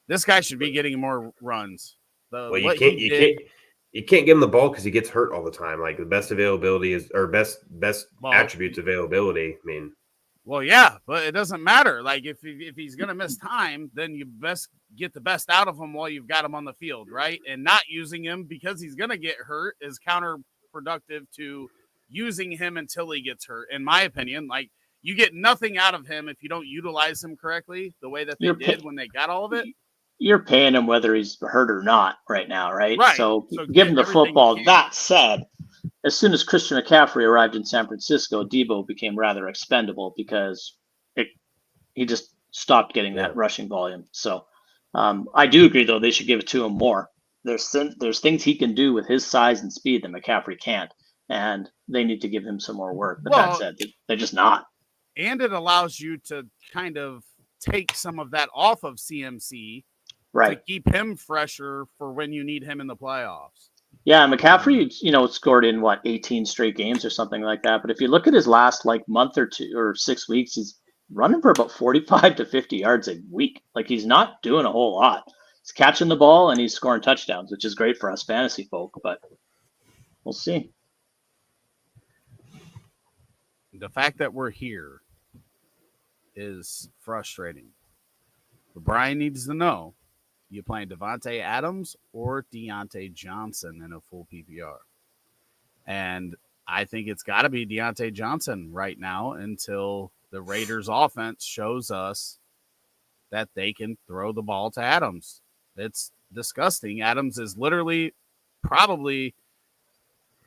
This guy should be getting more runs. You can't give him the ball because he gets hurt all the time. Like the best availability is or best attributes availability. I mean, well, yeah, but it doesn't matter. Like if he's gonna miss time, then you best get the best out of him while you've got him on the field, right? And not using him because he's gonna get hurt is counterproductive to using him until he gets hurt. In my opinion, like you get nothing out of him if you don't utilize him correctly the way that they did when they got all of it. You're paying him whether he's hurt or not right now, right? Right. So give him the football. That said, as soon as Christian McCaffrey arrived in San Francisco, Debo became rather expendable because he just stopped getting that rushing volume. So I do agree, though, they should give it to him more. There's things he can do with his size and speed that McCaffrey can't, and they need to give him some more work. But that said, they're just not. And it allows you to kind of take some of that off of CMC. Right. To keep him fresher for when you need him in the playoffs. Yeah, McCaffrey, scored in 18 straight games or something like that. But if you look at his last month or 2 or 6 weeks, he's running for about 45 to 50 yards a week. Like he's not doing a whole lot. He's catching the ball and he's scoring touchdowns, which is great for us fantasy folk, but we'll see. The fact that we're here is frustrating. But Brian needs to know. You playing Devontae Adams or Deontay Johnson in a full PPR? And I think it's got to be Deontay Johnson right now until the Raiders offense shows us that they can throw the ball to Adams. It's disgusting. Adams is literally probably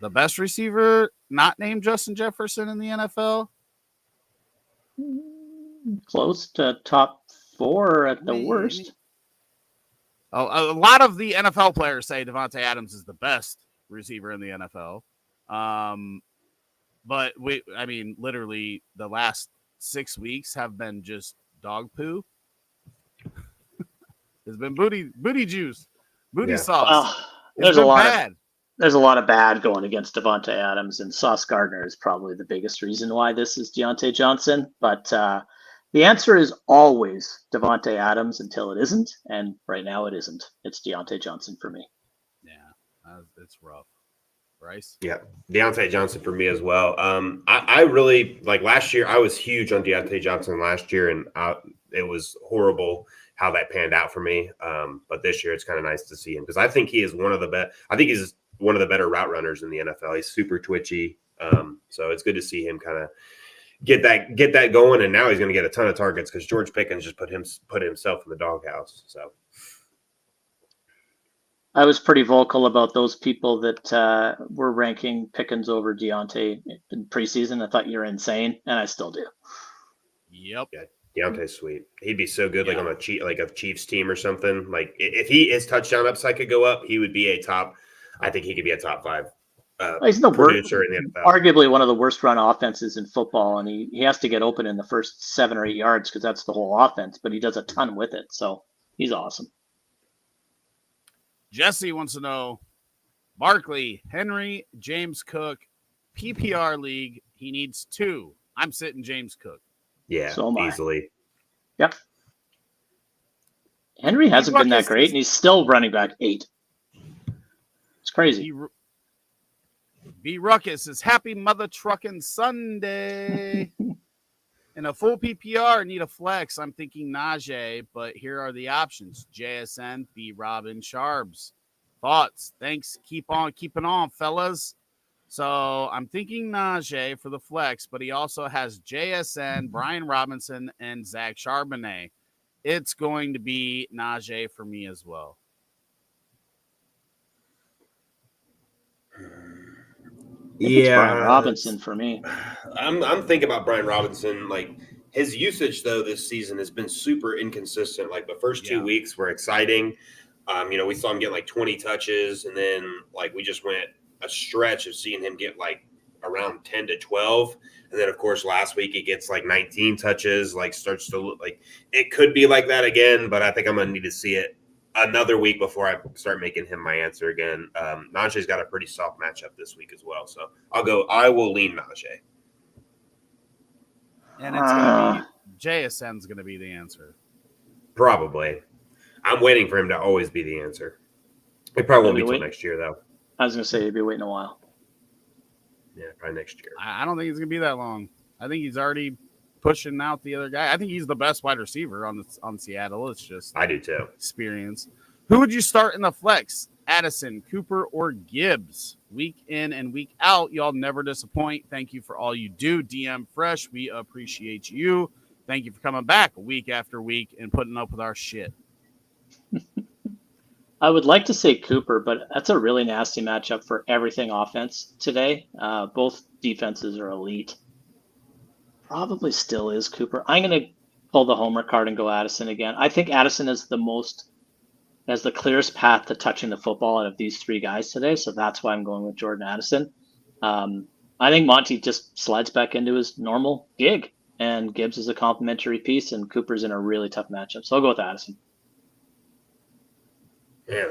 the best receiver not named Justin Jefferson in the NFL. Close to top 4 at the worst. A lot of the NFL players say Devontae Adams is the best receiver in the NFL. But literally the last 6 weeks have been just dog poo. It's been booty juice, sauce. Well, there's a lot of bad going against Devontae Adams, and Sauce Gardner is probably the biggest reason why this is Deontay Johnson. But the answer is always Devontae Adams until it isn't, and right now it isn't. It's Deontay Johnson for me. Yeah, it's rough. Bryce? Yeah, Deontay Johnson for me as well. I really, last year, I was huge on Deontay Johnson last year, and it was horrible how that panned out for me. But this year, it's kind of nice to see him because I think he is one of the best. I think he's one of the better route runners in the NFL. He's super twitchy, so it's good to see him kind of get that going, and now he's going to get a ton of targets because George Pickens just put himself in the doghouse. So I was pretty vocal about those people that were ranking Pickens over Deontay in preseason. I thought you were insane, and I still do. Yep. Yeah, Deontay's sweet. He'd be so good, on a Chiefs team or something. Like if his touchdown upside could go up, he would be a top. I think he could be a top 5. He's the producer in the NFL. Arguably one of the worst run offenses in football, and he has to get open in the first 7 or 8 yards because that's the whole offense, but he does a ton with it, so he's awesome. Jesse wants to know, Barkley, Henry, James Cook, PPR league, he needs 2. I'm sitting James Cook. Yeah, so easily. Yep. Henry hasn't been that great, and he's still running back 8. It's crazy. B Ruckus is happy mother trucking Sunday. In a full PPR, need a flex. I'm thinking Najee, but here are the options: JSN, B Robin, Sharps. Thoughts? Thanks. Keep on keeping on, fellas. So I'm thinking Najee for the flex, but he also has JSN, Brian Robinson, and Zach Charbonnet. It's going to be Najee for me as well. It's Brian Robinson for me. I'm thinking about Brian Robinson. His usage, though, this season has been super inconsistent. Like the first 2 weeks were exciting. We saw him get like 20 touches, and then like we just went a stretch of seeing him get like around 10 to 12. And then, of course, last week he gets like 19 touches, like starts to look like it could be like that again. But I think I'm going to need to see it another week before I start making him my answer again. Najee's got a pretty soft matchup this week as well. So I will lean Najee. And it's going to be JSN's going to be the answer. Probably. I'm waiting for him to always be the answer. It probably won't be till next year, though. I was going to say you'd be waiting a while. Yeah, probably next year. I don't think it's going to be that long. I think he's already pushing out the other guy. I think he's the best wide receiver on Seattle. It's just I do too. Experience. Who would you start in the flex? Addison, Cooper, or Gibbs? Week in and week out, y'all never disappoint. Thank you for all you do. DM Fresh, we appreciate you. Thank you for coming back week after week and putting up with our shit. I would like to say Cooper, but that's a really nasty matchup for everything offense today. Both defenses are elite. Probably still is Cooper. I'm going to pull the homer card and go Addison again. I think Addison has the clearest path to touching the football out of these three guys today, so that's why I'm going with Jordan Addison. I think Monty just slides back into his normal gig, and Gibbs is a complimentary piece, and Cooper's in a really tough matchup. So I'll go with Addison. Yeah,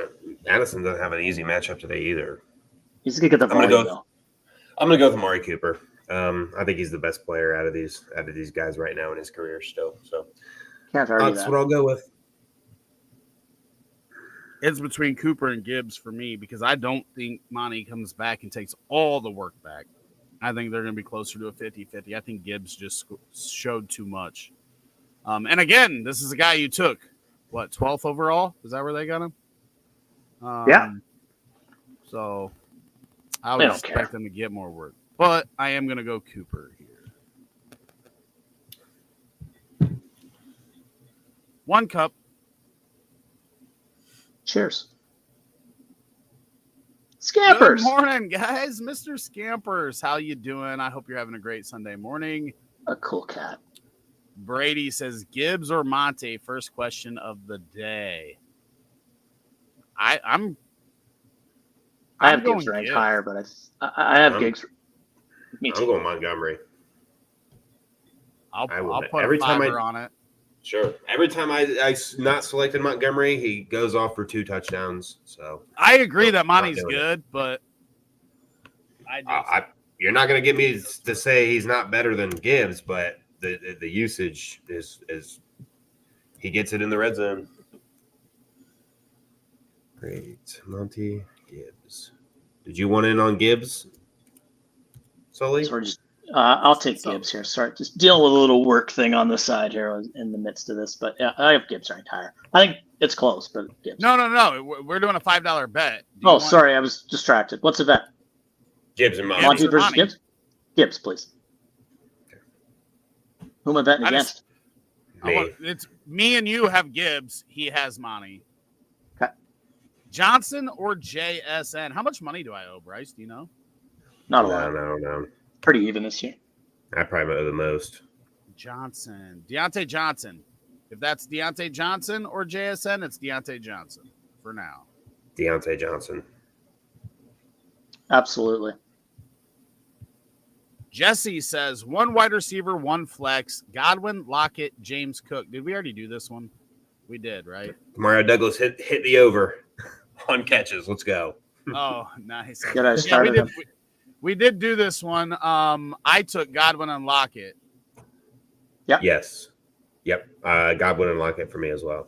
Addison doesn't have an easy matchup today either. He's going to get the volume, though. I'm going to go with Amari Cooper. I think he's the best player out of these guys right now in his career still. So can't argue that's what I'll go with. It's between Cooper and Gibbs for me because I don't think Monty comes back and takes all the work back. I think they're going to be closer to a 50-50. I think Gibbs just showed too much. And again, this is a guy you took, 12th overall? Is that where they got him? Yeah. So I would expect them to get more work. But I am going to go Cooper here. 1 cup. Cheers. Scampers. Good morning, guys. Mr. Scampers, how you doing? I hope you're having a great Sunday morning. A cool cat. Brady says, Gibbs or Monte? First question of the day. I have Gibbs ranked higher, but I have Gibbs. Me too. I'm going Montgomery. I'll put every time on it. Sure. Every time I not selected Montgomery, he goes off for 2 touchdowns. So I agree that Monty's good, but you're not going to get me to say he's not better than Gibbs, but the usage is he gets it in the red zone. Great, Monty Gibbs. Did you want in on Gibbs, Sully? So I'll take Gibbs here. Sorry, just dealing with a little work thing on the side here in the midst of this. But yeah, I have Gibbs ranked higher. I think it's close, but Gibbs. No. We're doing a $5 bet. Sorry, I was distracted. What's the bet? Gibbs and Monty. Monty versus Gibbs? Gibbs, please. Okay. Who am I betting against? It's me and you have Gibbs. He has Monty. Okay. Johnson or JSN? How much money do I owe, Bryce? Do you know? Not a lot. No. Pretty even this year. I probably owe the most. Deontay Johnson. If that's Deontay Johnson or JSN, it's Deontay Johnson for now. Deontay Johnson. Absolutely. Jesse says 1 wide receiver, 1 flex. Godwin, Lockett, James Cook. Did we already do this one? We did, right? Mario Douglas hit the over on catches. Let's go. Oh, nice. We did do this one. I took Godwin and Lockett. Yeah. Yes. Yep. Godwin and Lockett for me as well.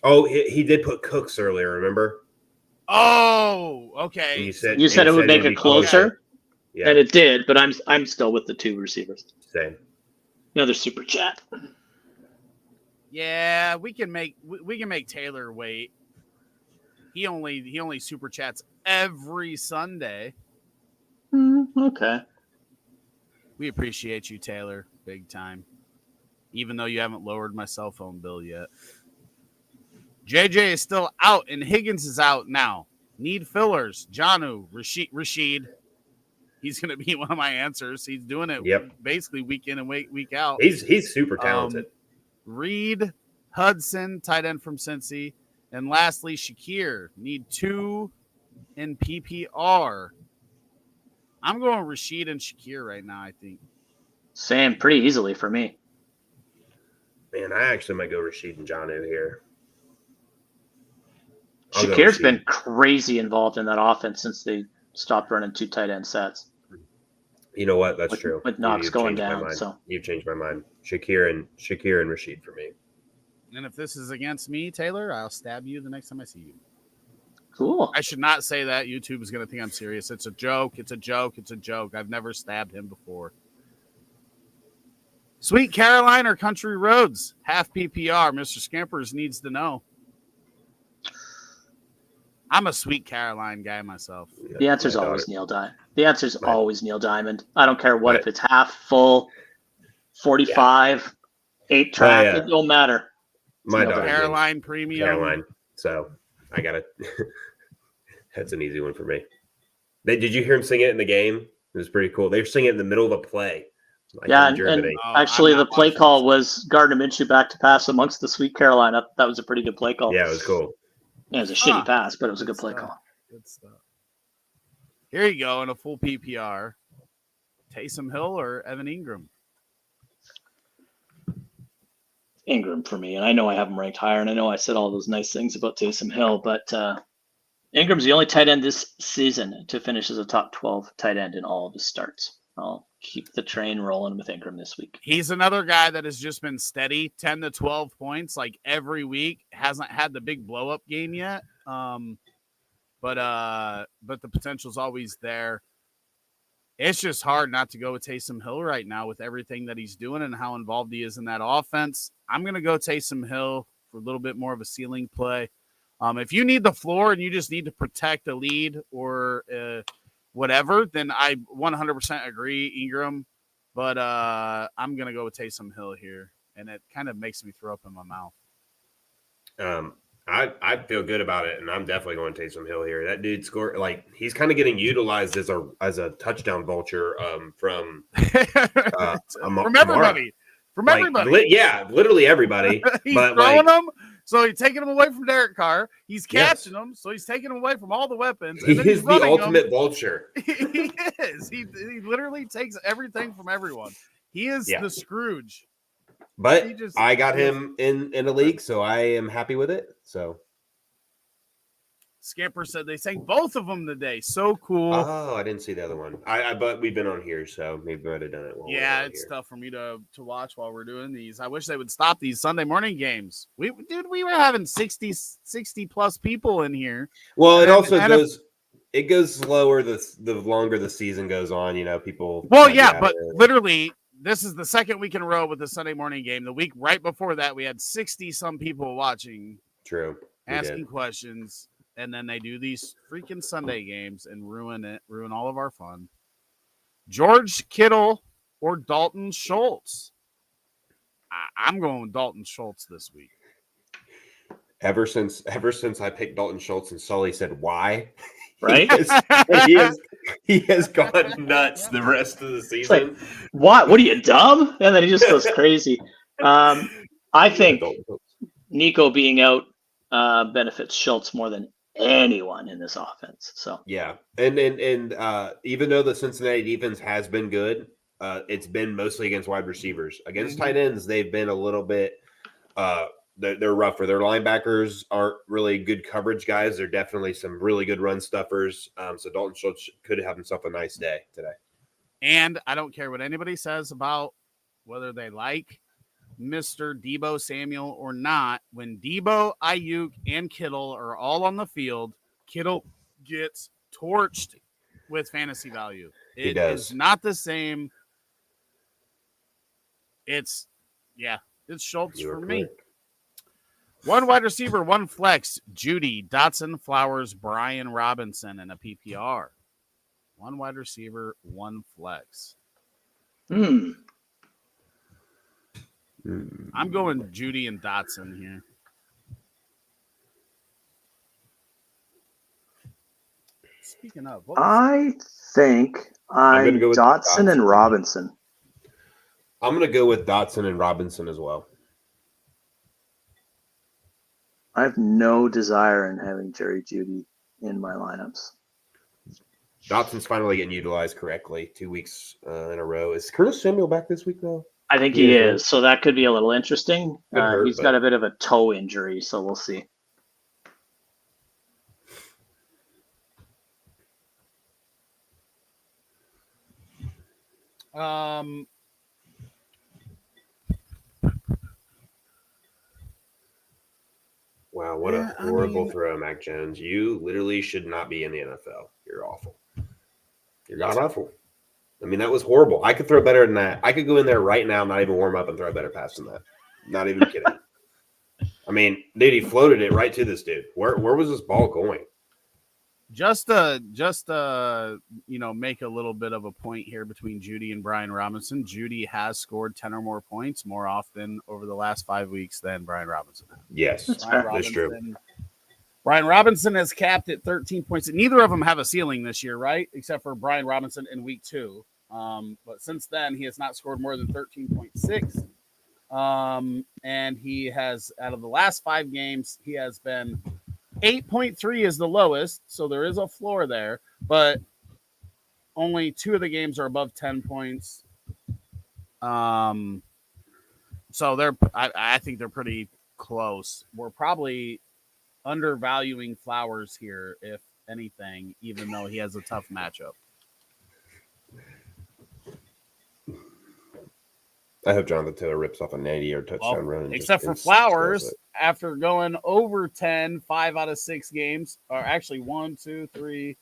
Oh, he did put Cooks earlier, remember? Oh, okay. You said it would make it closer. Okay. Yeah. And it did, but I'm still with the 2 receivers. Same. Another super chat. Yeah, we can make Taylor wait. He only super chats every Sunday. Okay. We appreciate you, Taylor, big time. Even though you haven't lowered my cell phone bill yet. JJ is still out, and Higgins is out now. Need fillers. Jonnu, Rashid. he's going to be one of my answers. He's doing it basically week in and week out. He's super talented. Reed Hudson, tight end from Cincy. And lastly, Shakir. Need 2 in PPR. I'm going Rashid and Shakir right now, I think. Same, pretty easily for me. Man, I actually might go Rashid and John here. Shakir's been crazy involved in that offense since they stopped running 2 tight end sets. You know what? That's true. With Knox going down, so you've changed my mind. Shakir and Rashid for me. And if this is against me, Taylor, I'll stab you the next time I see you. Cool. I should not say that. YouTube is going to think I'm serious. It's a joke. It's a joke. It's a joke. I've never stabbed him before. Sweet Caroline or Country Roads? Half PPR. Mr. Scampers needs to know. I'm a Sweet Caroline guy myself. The answer is always Neil Diamond. The answer is always Neil Diamond. I don't care what if it's half, full, 45, 8-track. It don't matter. My daughter, Caroline Premium. Caroline. So I got it. That's an easy one for me. Did you hear him sing it in the game? It was pretty cool. They were singing it in the middle of a play. And actually the play call was Gardner Minshew back to pass amongst the Sweet Caroline. That was a pretty good play call. Yeah, it was cool. Yeah, it was a shitty pass, but it was a good play call. Good stuff. Here you go in a full PPR. Taysom Hill or Evan Ingram? Ingram for me, and I know I have him ranked higher, and I know I said all those nice things about Taysom Hill, but Ingram's the only tight end this season to finish as a top 12 tight end in all of his starts. I'll keep the train rolling with Ingram this week. He's another guy that has just been steady, 10 to 12 points, like every week. Hasn't had the big blow-up game yet, but the potential's always there. It's just hard not to go with Taysom Hill right now with everything that he's doing and how involved he is in that offense. I'm going to go Taysom Hill for a little bit more of a ceiling play. If you need the floor and you just need to protect a lead or whatever, then I 100% agree, Ingram. But I'm going to go with Taysom Hill here, and it kind of makes me throw up in my mouth. I feel good about it, and I'm definitely going Taysom Hill here. That dude scored he's kind of getting utilized as a touchdown vulture from everybody. From everybody. Literally everybody. He's throwing them, so he's taking them away from Derek Carr. He's catching them, so he's taking them away from all the weapons. He is the ultimate vulture. He is. He literally takes everything from everyone. He is the Scrooge. But I got him in a league, so I am happy with it. So Scamper said they sang both of them today. So cool. Oh, I didn't see the other one. But we've been on here, so maybe we might have done it. It's tough for me to watch while we're doing these. I wish they would stop these Sunday morning games. We were having 60 plus people in here. Well, it goes slower the longer the season goes on. People. Well, yeah, but literally. This is the second week in a row with the Sunday morning game. The week right before that, we had 60-some people watching. True. Asking questions, and then they do these freaking Sunday games and ruin all of our fun. George Kittle or Dalton Schultz? I'm going with Dalton Schultz this week. Ever since I picked Dalton Schultz and Sully said why, right? He has gone nuts the rest of the season. What are you, dumb? And then he just goes crazy. I think Nico being out benefits Schultz more than anyone in this offense. So yeah, and even though the Cincinnati defense has been good, it's been mostly against wide receivers. Against tight ends, they've been a little bit. They're rougher. Their linebackers aren't really good coverage guys. They're definitely some really good run stuffers. So Dalton Schultz could have himself a nice day today. And I don't care what anybody says about whether they like Mr. Deebo Samuel or not. When Deebo, Ayuk, and Kittle are all on the field, Kittle gets torched with fantasy value. It is not the same. It's Schultz for me. One wide receiver, one flex. Judy, Dotson, Flowers, Brian Robinson, and a PPR. One wide receiver, one flex. I'm going Judy and Dotson here. Speaking of, I think I'm gonna go with Dotson and Robinson. I'm going to go with Dotson and Robinson as well. I have no desire in having Jerry Jeudy in my lineups. Dotson's finally getting utilized correctly 2 weeks in a row. Is Curtis Samuel back this week, though? I think he is. So that could be a little interesting. He's got a bit of a toe injury, so we'll see. Wow, what a horrible throw, Mac Jones. You literally should not be in the NFL. You're awful. You're god awful. I mean, that was horrible. I could throw better than that. I could go in there right now, not even warm up, and throw a better pass than that. Not even kidding. I mean, dude, he floated it right to this dude. Where was this ball going? Just make a little bit of a point here between Jeudy and Brian Robinson. Jeudy has scored 10 or more points more often over the last 5 weeks than Brian Robinson has. Yes, that's true. Brian Robinson has capped at 13 points. Neither of them have a ceiling this year, right? Except for Brian Robinson in week 2. But since then, he has not scored more than 13.6. And he has, out of the last 5 games, he has been 8.3 is the lowest, so there is a floor there, but only 2 of the games are above 10 points. So I think they're pretty close. We're probably undervaluing Flowers here, if anything, even though he has a tough matchup. I hope Jonathan Taylor rips off a 90-yard touchdown run. Except for Flowers, after going over 10, 5 out of 6 games, or actually 1, 2, 3,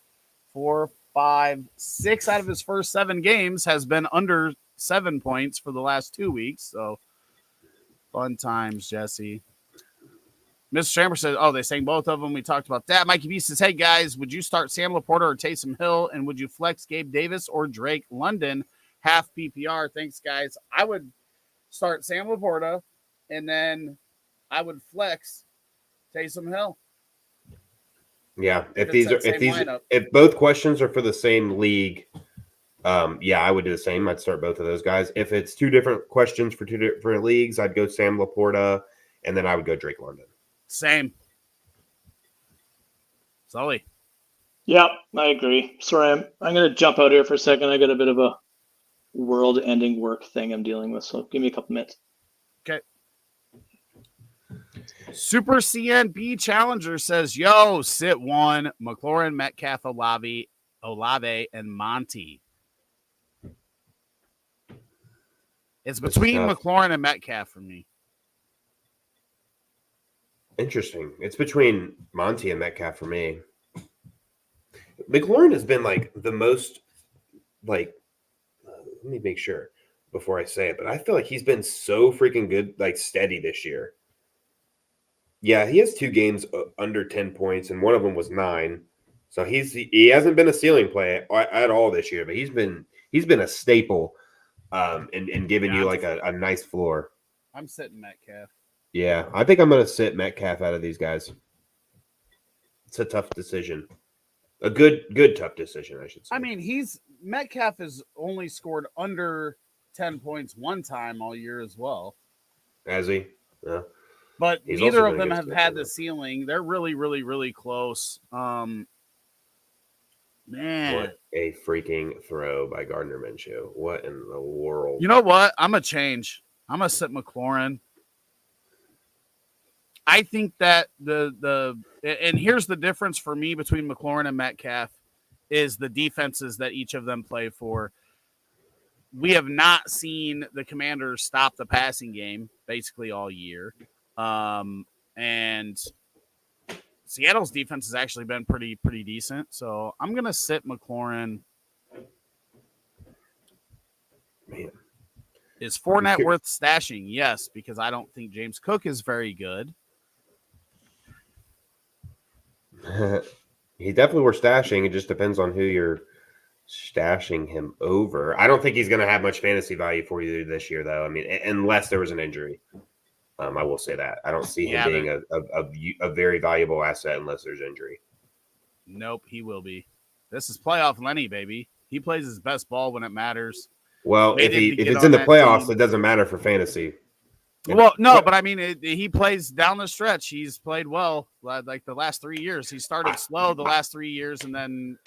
4, 5, 6 out of his first 7 games has been under 7 points for the last 2 weeks. So fun times, Jesse. Mr. Chambers says, they sang both of them. We talked about that. Mikey B says, hey, guys, would you start Sam Laporta or Taysom Hill? And would you flex Gabe Davis or Drake London? Half PPR. Thanks, guys. I would start Sam Laporta, and then I would flex Taysom Hill. Yeah, if both questions are for the same league, I would do the same. I'd start both of those guys. If it's 2 different questions for 2 different leagues, I'd go Sam Laporta, and then I would go Drake London. Same. Sully. Yeah, I agree. Sorry, I'm going to jump out here for a second. I got a bit of a world-ending work thing I'm dealing with, so give me a couple minutes. Okay. Super CNB Challenger says, yo, sit 1, McLaurin, Metcalf, Olave, and Monty. It's between McLaurin and Metcalf for me. Interesting. It's between Monty and Metcalf for me. McLaurin has been the most let me make sure before I say it, but I feel like he's been so freaking good, steady this year. Yeah, he has 2 games under 10 points, and one of them was 9. So he hasn't been a ceiling play at all this year, but he's been a staple in giving you a nice floor. I'm sitting Metcalf. Yeah, I think I'm going to sit Metcalf out of these guys. It's a tough decision. A good tough decision, I should say. I mean, Metcalf has only scored under 10 points one time all year as well. Has he? Yeah. But neither of them have had the ceiling. They're really, really, really close. Man. What a freaking throw by Gardner Minshew. What in the world? You know what? I'm going to change. I'm going to sit McLaurin. I think that and here's the difference for me between McLaurin and Metcalf is the defenses that each of them play for. We have not seen the Commanders stop the passing game basically all year. And Seattle's defense has actually been pretty decent. So I'm going to sit McLaurin. Man. Is Fournette worth stashing? Yes, because I don't think James Cook is very good. He definitely worth stashing. It just depends on who you're stashing him over. I don't think he's going to have much fantasy value for you this year, though. I mean, unless there was an injury. I will say that. I don't see him being a very valuable asset unless there's injury. Nope, he will be. This is playoff Lenny, baby. He plays his best ball when it matters. Well, Made if him to it's get in on the that playoffs, team. it doesn't matter for fantasy. Well, no, but I mean, he plays down the stretch. He's played well, like the last 3 years. He started slow the last 3 years, and then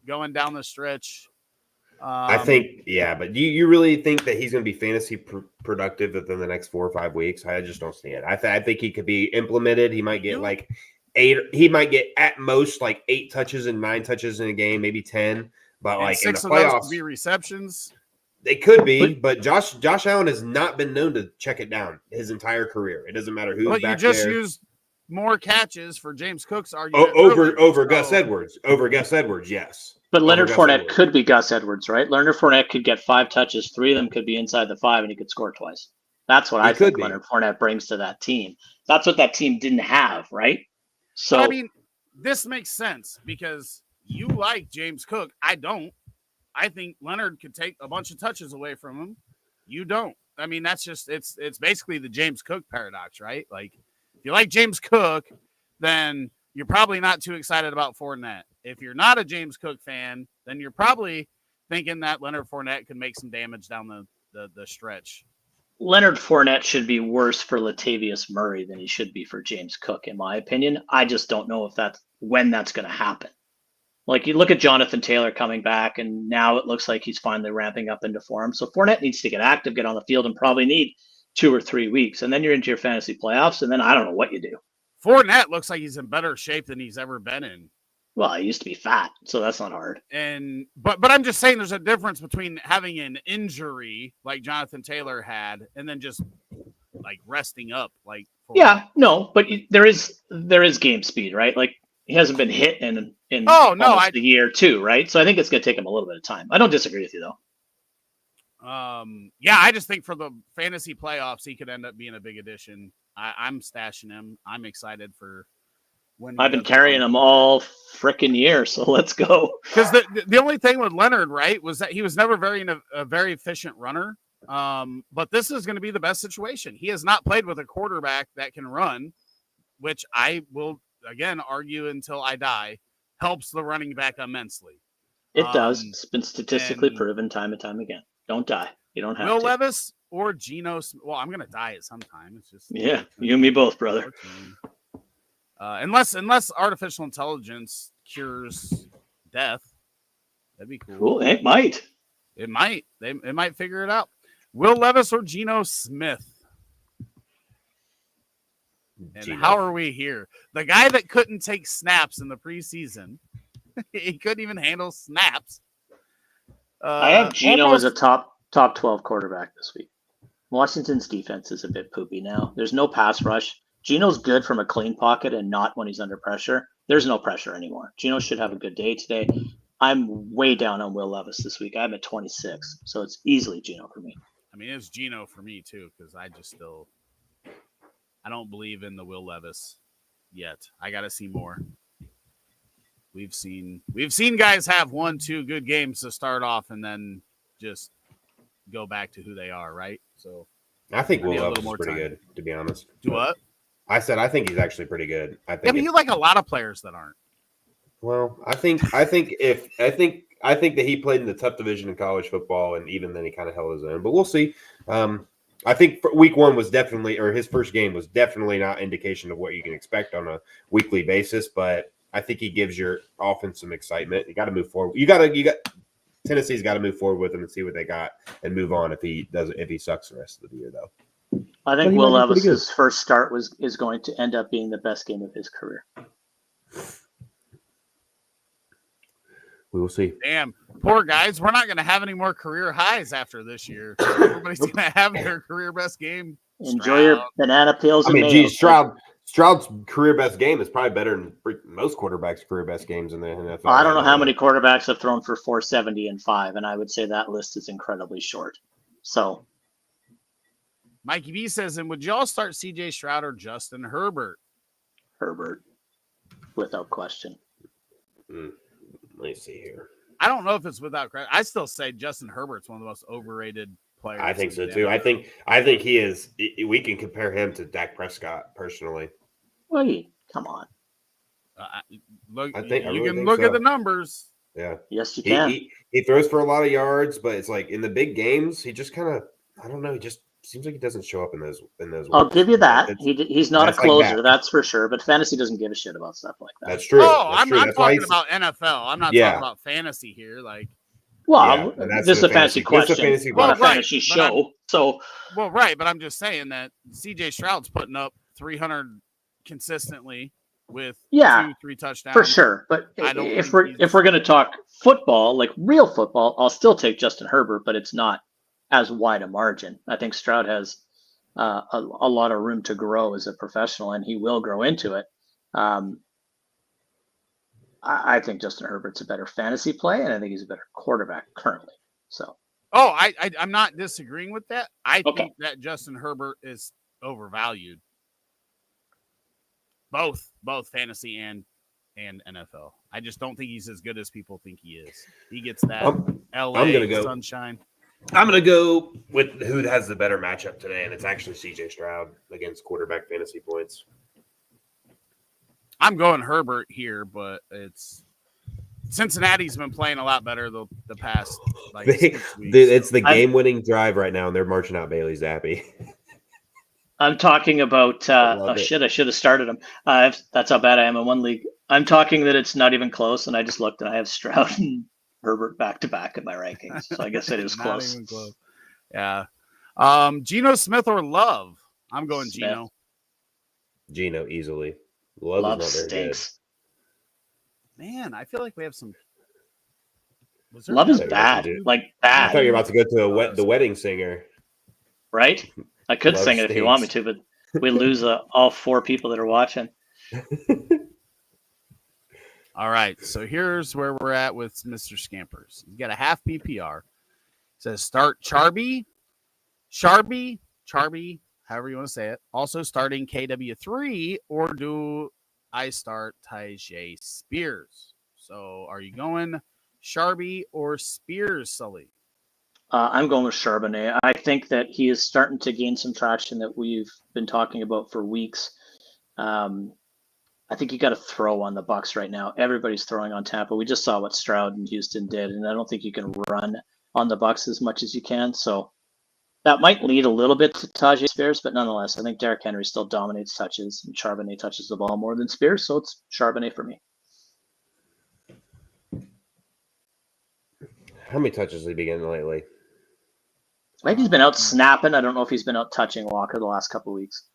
going down the stretch. I think, yeah, but you really think that he's going to be fantasy productive within the next 4 or 5 weeks? I just don't see it. I think he could be implemented. He might get like 8. He might get at most like 8 touches and 9 touches in a game, maybe 10. But like 6 in the of those playoffs, could be receptions. They could be, but Josh Allen has not been known to check it down his entire career. It doesn't matter who's back there. You just used more catches for James Cook's argument over Gus Edwards. Over Gus Edwards, yes. But Leonard Fournette could be Gus Edwards, right? Leonard Fournette could get 5 touches, 3 of them could be inside the 5, and he could score twice. That's what I think Leonard Fournette brings to that team. That's what that team didn't have, right? So I mean, this makes sense because you like James Cook. I don't. I think Leonard could take a bunch of touches away from him. You don't. I mean, that's just it's basically the James Cook paradox, right? Like, if you like James Cook, then you're probably not too excited about Fournette. If you're not a James Cook fan, then you're probably thinking that Leonard Fournette could make some damage down the stretch. Leonard Fournette should be worse for Latavius Murray than he should be for James Cook, in my opinion. I just don't know if when that's going to happen. Like, you look at Jonathan Taylor coming back, and now it looks like he's finally ramping up into form. So Fournette needs to get active, get on the field, and probably need 2 or 3 weeks. And then you're into your fantasy playoffs, and then I don't know what you do. Fournette looks like he's in better shape than he's ever been in. Well, he used to be fat, so that's not hard. But I'm just saying there's a difference between having an injury like Jonathan Taylor had and then just like resting up. Like but there is game speed, right? Like, he hasn't been hit in the year too, right? So I think it's going to take him a little bit of time. I don't disagree with you though. I just think for the fantasy playoffs, he could end up being a big addition. I'm stashing him. I'm excited for when I've been carrying him all frickin' year, so let's go. Because the only thing with Leonard, right, was that he was never a very efficient runner. But this is going to be the best situation. He has not played with a quarterback that can run, which I will again argue until I die, helps the running back immensely. It does. It's been statistically proven time and time again. Don't die. You don't have Will to. Levis or Geno. Well, I'm going to die at some time. It's just you and me both, brother. Unless artificial intelligence cures death, that'd be cool. Cool. It might. It might. It might figure it out. Will Levis or Geno Smith? And how are we here? The guy that couldn't take snaps in the preseason, he couldn't even handle snaps. I have Geno as a top 12 quarterback this week. Washington's defense is a bit poopy now. There's no pass rush. Geno's good from a clean pocket and not when he's under pressure. There's no pressure anymore. Geno should have a good day today. I'm way down on Will Levis this week. I'm at 26, so it's easily Geno for me. I mean, it's Geno for me too, because I don't believe in the Will Levis yet. I got to see more. We've seen guys have 1-2 good games to start off and then just go back to who they are, right? So I think Will Levis is pretty good, to be honest. Do what? I said I think he's actually pretty good. You like a lot of players that aren't. Well, I think that he played in the tough division in college football, and even then he kind of held his own. But we'll see. I think week 1 was definitely, or his first game was definitely not indication of what you can expect on a weekly basis. But I think he gives your offense some excitement. You got to move forward. Tennessee's got to move forward with him and see what they got and move on if he sucks the rest of the year though. I think Will Levis's first start is going to end up being the best game of his career. We will see. Damn, poor guys. We're not going to have any more career highs after this year. Everybody's going to have their career best game. Enjoy your banana peels. Stroud's career best game is probably better than most quarterbacks' career best games in the NFL. I don't know how many quarterbacks have thrown for 470 and 5, and I would say that list is incredibly short. So, Mikey B says, and would y'all start CJ Stroud or Justin Herbert? Herbert, without question. Let me see here. I don't know if it's without credit. I still say Justin Herbert's one of the most overrated players. I think so too. I think he is. We can compare him to Dak Prescott personally. Wait, come on. You can look at the numbers. Yeah. Yes, you can. He throws for a lot of yards, but it's like in the big games, he just kind of, I don't know, he just seems like he doesn't show up in those I'll ones. give you that. It's, He's not a that's like closer, that. that's for sure. But fantasy doesn't give a shit about stuff like that. That's true. Oh, That's I'm true. That's why talking he's, about NFL. I'm not talking about fantasy here. Like, Well, yeah, that's this is a fantasy This is a question, fantasy not a question. fantasy show. So, well, right, but I'm just saying that CJ Stroud's putting up 300 consistently with 2-3 touchdowns for sure. But if we're going to talk football, like real football, I'll still take Justin Herbert, but it's not as wide a margin. I think Stroud has a lot of room to grow as a professional, and he will grow into it. I think Justin Herbert's a better fantasy play, and I think he's a better quarterback currently. So, I'm not disagreeing with that. I think that Justin Herbert is overvalued, both fantasy and NFL. I just don't think he's as good as people think he is. He gets that LA sunshine. I'm going to go with who has the better matchup today, and it's actually CJ Stroud against quarterback fantasy points. I'm going Herbert here, but it's Cincinnati's been playing a lot better the past 6 weeks. It's the game-winning drive right now, and they're marching out Bailey Zappi. I'm talking about I should have started him. That's how bad I am in one league. I'm talking that it's not even close, and I just looked and I have Stroud and Herbert back to back in my rankings. So I guess it is close. Not even close. Yeah. Geno Smith or Love? I'm going Smith. Geno. Geno easily. Love is not stinks. Good. Man, I feel like we have some. Love is bad. Like bad. I thought you were about to go to the wedding singer. Right? I could sing it if you want me to, but we lose all 4 people that are watching. All right, so here's where we're at with Mr. Scampers. He's got a half PPR. It says start Charby, however you want to say it. Also starting KW3, or do I start Tyjae Spears? So are you going Charby or Spears, Sully? I'm going with Charbonnet. I think that he is starting to gain some traction that we've been talking about for weeks. I think you got to throw on the Bucs right now. Everybody's throwing on Tampa. We just saw what Stroud and Houston did, and I don't think you can run on the Bucs as much as you can. So that might lead a little bit to Tyjae Spears, but nonetheless, I think Derrick Henry still dominates touches, and Charbonnet touches the ball more than Spears, so it's Charbonnet for me. How many touches has he been getting lately? I think he's been out snapping. I don't know if he's been out touching Walker the last couple of weeks.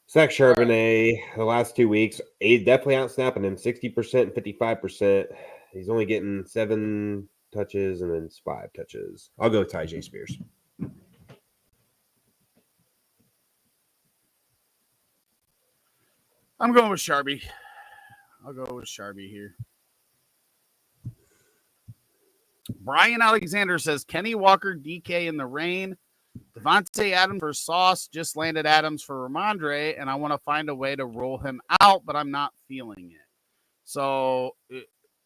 Zach Charbonnet, the last 2 weeks, he's definitely out snapping him 60% and 55%. He's only getting 7 touches and then 5 touches. I'll go with Tyjae Spears. I'm going with Charby. I'll go with Charby here. Brian Alexander says Kenny Walker, DK in the rain. Devontae Adams for Sauce, just landed Adams for Ramondre, and I want to find a way to roll him out, but I'm not feeling it. So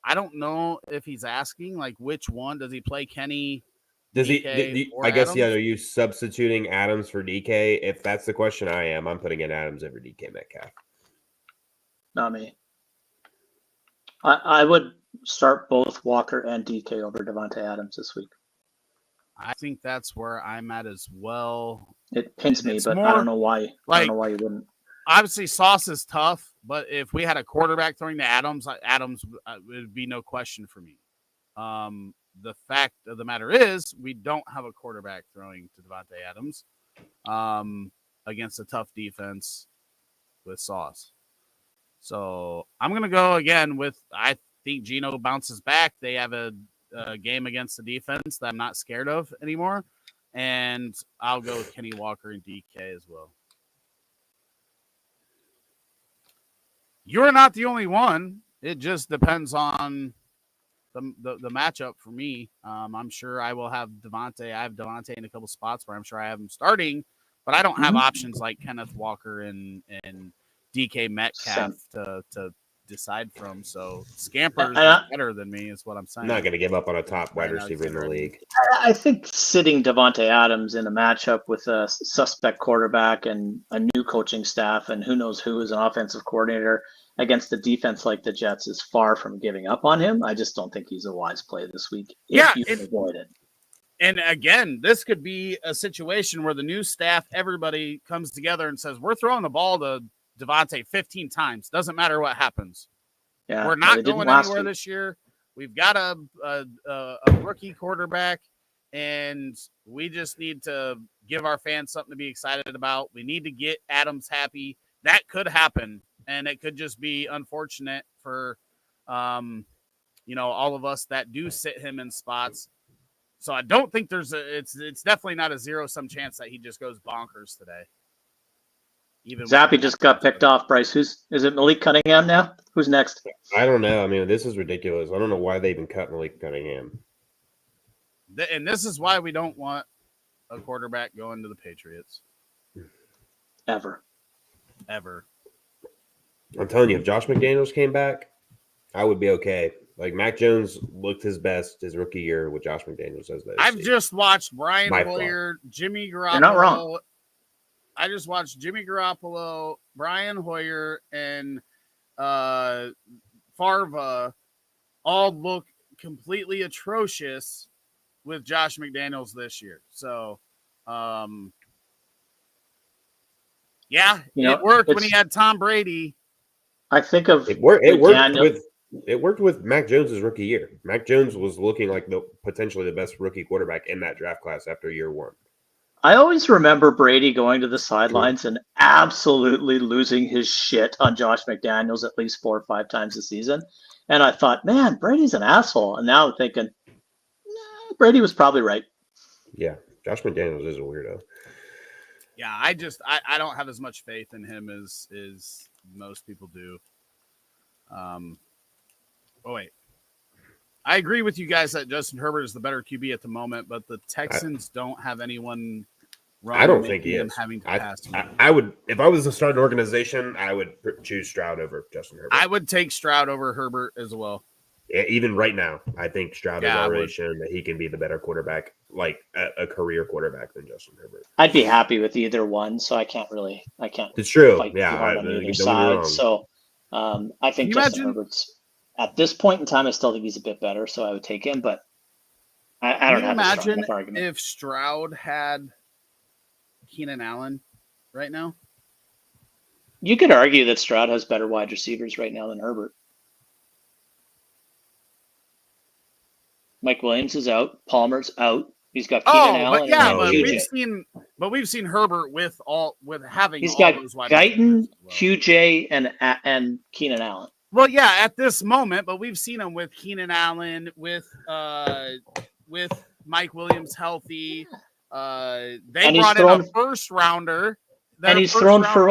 I don't know if he's asking, like, which one. Does he play Kenny? Does DK he? or I guess, Adams? yeah. Are you substituting Adams for DK? If that's the question, I am. I'm putting in Adams over DK Metcalf. Not me. I would start both Walker and DK over Devontae Adams this week. I think that's where I'm at as well. It pains me, but I don't know why. I don't know why you wouldn't. Obviously, Sauce is tough, but if we had a quarterback throwing to Adams would be no question for me. The fact of the matter is we don't have a quarterback throwing to Devontae Adams against a tough defense with Sauce. So I'm going to go again with I think Geno bounces back. They have a game against the defense that I'm not scared of anymore. And I'll go with Kenny Walker and DK as well. You're not the only one. It just depends on the matchup for me. I'm sure I will have Devontae. I have Devontae in a couple spots where I'm sure I have him starting, but I don't have options like Kenneth Walker and DK Metcalf to decide from. So Scampers is better than me is what I'm saying. I'm not going to give up on a top wide receiver in the league. I think sitting Devontae Adams in a matchup with a suspect quarterback and a new coaching staff and who knows who is an offensive coordinator, against a defense like the Jets is far from giving up on him. I just don't think he's a wise play this week if you can avoid it. And again, this could be a situation where the new staff, everybody comes together and says, we're throwing the ball to Devontae 15 times. Doesn't matter what happens. Yeah, we're not going anywhere this year. We've got a rookie quarterback, and we just need to give our fans something to be excited about. We need to get Adams happy. That could happen, and it could just be unfortunate for, all of us that do sit him in spots. So I don't think it's definitely not a zero-sum chance that he just goes bonkers today. Even Zappy just got picked off, Bryce. Is it Malik Cunningham now? Who's next? I don't know. I mean, this is ridiculous. I don't know why they even cut Malik Cunningham. And this is why we don't want a quarterback going to the Patriots. Ever. I'm telling you, if Josh McDaniels came back, I would be okay. Like, Mac Jones looked his best his rookie year with Josh McDaniels as that. I've just watched Brian Hoyer, Jimmy Garoppolo. You're not wrong. I just watched Jimmy Garoppolo, Brian Hoyer, and Farva all look completely atrocious with Josh McDaniels this year. So, it worked when he had Tom Brady. I think of it worked with Mac Jones' rookie year. Mac Jones was looking like potentially the best rookie quarterback in that draft class after year one. I always remember Brady going to the sidelines and absolutely losing his shit on Josh McDaniels at least 4 or 5 times a season. And I thought, man, Brady's an asshole. And now I'm thinking, Brady was probably right. Yeah, Josh McDaniels is a weirdo. Yeah, I don't have as much faith in him as most people do. I agree with you guys that Justin Herbert is the better QB at the moment, but the Texans don't have anyone. I don't think he is. Having to pass I would, if I was to start an organization, I would choose Stroud over Justin Herbert. I would take Stroud over Herbert as well. Yeah, even right now, I think Stroud has already shown that he can be the better quarterback, like a career quarterback than Justin Herbert. I'd be happy with either one, so I can't. It's true. Fight yeah, on either side. So I think Justin Herbert's. At this point in time, I still think he's a bit better, so I would take him. But I don't have a strong enough argument. If Stroud had Keenan Allen right now? You could argue that Stroud has better wide receivers right now than Herbert. Mike Williams is out. Palmer's out. He's got Keenan Allen. We've seen Herbert with having. He's got Guyton, QJ, and Keenan Allen. Well, yeah, at this moment, but we've seen him with Keenan Allen, with Mike Williams healthy. They brought in a first rounder, and he's thrown for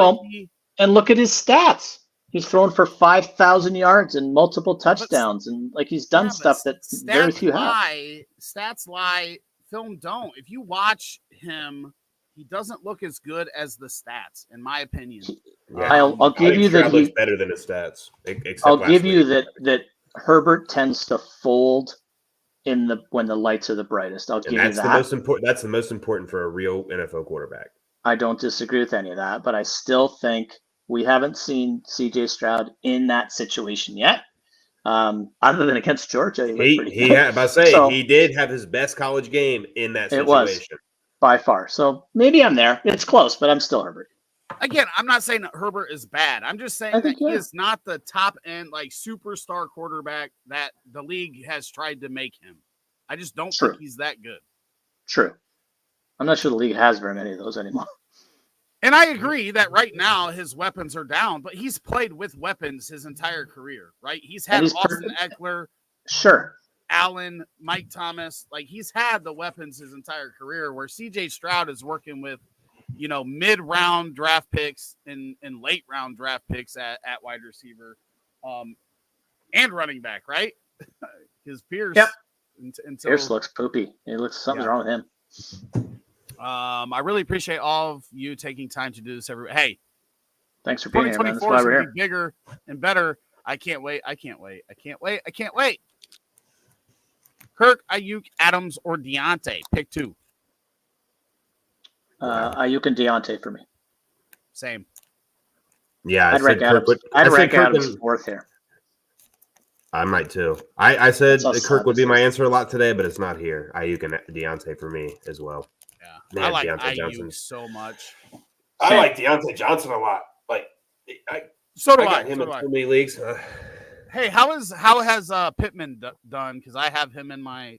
and look at his stats. He's thrown for 5,000 yards and multiple touchdowns, and he's done stuff that very few have. Stats lie, film don't. If you watch him, he doesn't look as good as the stats, in my opinion. Yeah. I'll give you that he looks better than his stats. I'll give you that Herbert tends to fold when the lights are the brightest. I'll give you that. That's the most important for a real NFL quarterback. I don't disagree with any of that, but I still think we haven't seen C.J. Stroud in that situation yet. Other than against Georgia, he did have his best college game in that situation. It was by far. So maybe I'm there. It's close, but I'm still Herbert. Again, I'm not saying that Herbert is bad. I'm just saying that he is not the top end, superstar quarterback that the league has tried to make him. I just don't think he's that good. True. I'm not sure the league has very many of those anymore. And I agree that right now his weapons are down, but he's played with weapons his entire career, right? He's had Austin Eckler, Allen, Mike Thomas. He's had the weapons his entire career, where C.J. Stroud is working with, mid-round draft picks and late-round draft picks at wide receiver and running back, right? Because Pierce. Yep. Pierce looks poopy. Something's wrong with him. I really appreciate all of you taking time to do this. Hey, thanks for being here, man. That's why we're here. Bigger and better. I can't wait. Kirk, Ayuk, Adams, or Deontay. Pick 2. Ayuk and Deontay for me. Same. Yeah, I'd rank Adams. I'd rank Adams fourth here. I might too. I said That's Kirk would be my answer a lot today, but it's not here. Ayuk and Deontay for me as well. Yeah, I like Ayuk so much. I like Deontay Johnson a lot. Like, so do I. got him in so many leagues. Hey, how has Pittman done? Because I have him in my.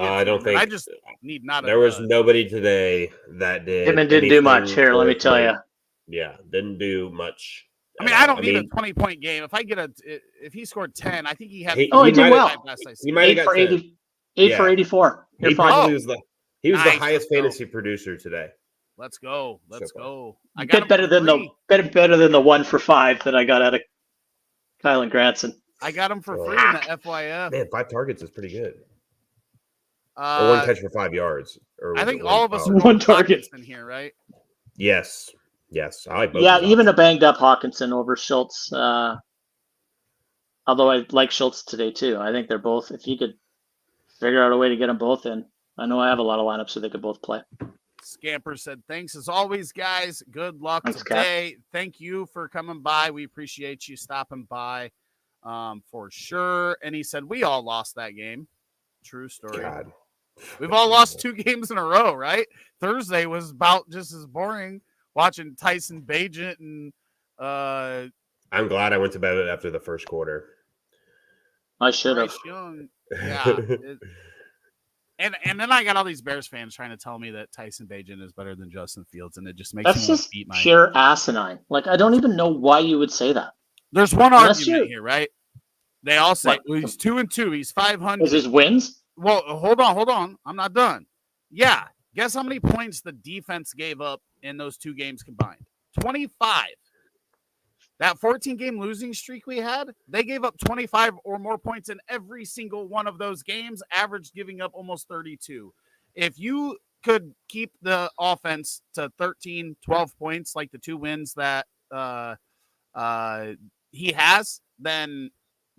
I don't think. I just need not. There was nobody today that did. Pittman didn't do much. Here, let me tell you. Yeah, didn't do much. I mean, I don't need a 20-point game. If he scored 10, I think he had. He did well. He might have got 8 for 84. He probably was the highest fantasy producer today. Let's go. Let's go. I got better than the 1 for 5 that I got out of Kylan Granson. I got him for free in the FYF. Man, 5 targets is pretty good. Or 1 catch for 5 yards. I think all of us are one target in here, right? Yes. I like both. Yeah, even a banged up Hawkinson over Schultz. Although I like Schultz today too. I think they're both. If you could figure out a way to get them both in, I know I have a lot of lineups so they could both play. Scamper said, "Thanks as always, guys. Good luck today. Cap. Thank you for coming by. We appreciate you stopping by, for sure." And he said, "We all lost that game. True story. God. We've all lost 2 games in a row, right? Thursday was about just as boring." Watching Tyson Bagent and I'm glad I went to bed after the first quarter. I should have. Yeah. And then I got all these Bears fans trying to tell me that Tyson Bagent is better than Justin Fields, and it just makes me want to beat my pure asinine. Like, I don't even know why you would say that. There's one argument here, right? They all say he's 2-2, he's 500. Is his wins? Well, hold on. I'm not done. Yeah. Guess how many points the defense gave up in those 2 games combined? 25. That 14-game losing streak we had, they gave up 25 or more points in every single one of those games, average giving up almost 32. If you could keep the offense to 13, 12 points, like the 2 wins that he has, then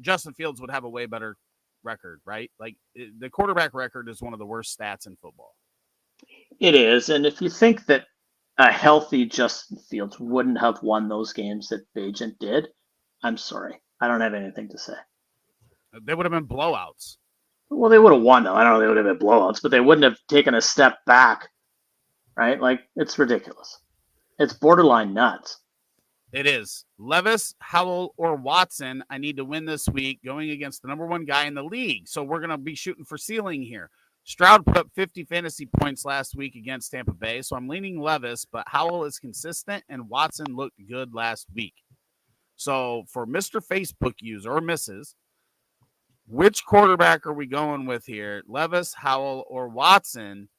Justin Fields would have a way better record, right? Like, the quarterback record is one of the worst stats in football. It is, and if you think that a healthy Justin Fields wouldn't have won those games that Bagent did, I'm sorry. I don't have anything to say. They would have been blowouts. Well, they would have won, though. I don't know if they would have been blowouts, but they wouldn't have taken a step back, right? Like, it's ridiculous. It's borderline nuts. It is. Levis, Howell, or Watson, I need to win this week going against the number 1 guy in the league. So we're going to be shooting for ceiling here. Stroud put up 50 fantasy points last week against Tampa Bay, so I'm leaning Levis, but Howell is consistent, and Watson looked good last week. So for Mr. Facebook user or Mrs., which quarterback are we going with here? Levis, Howell, or Watson?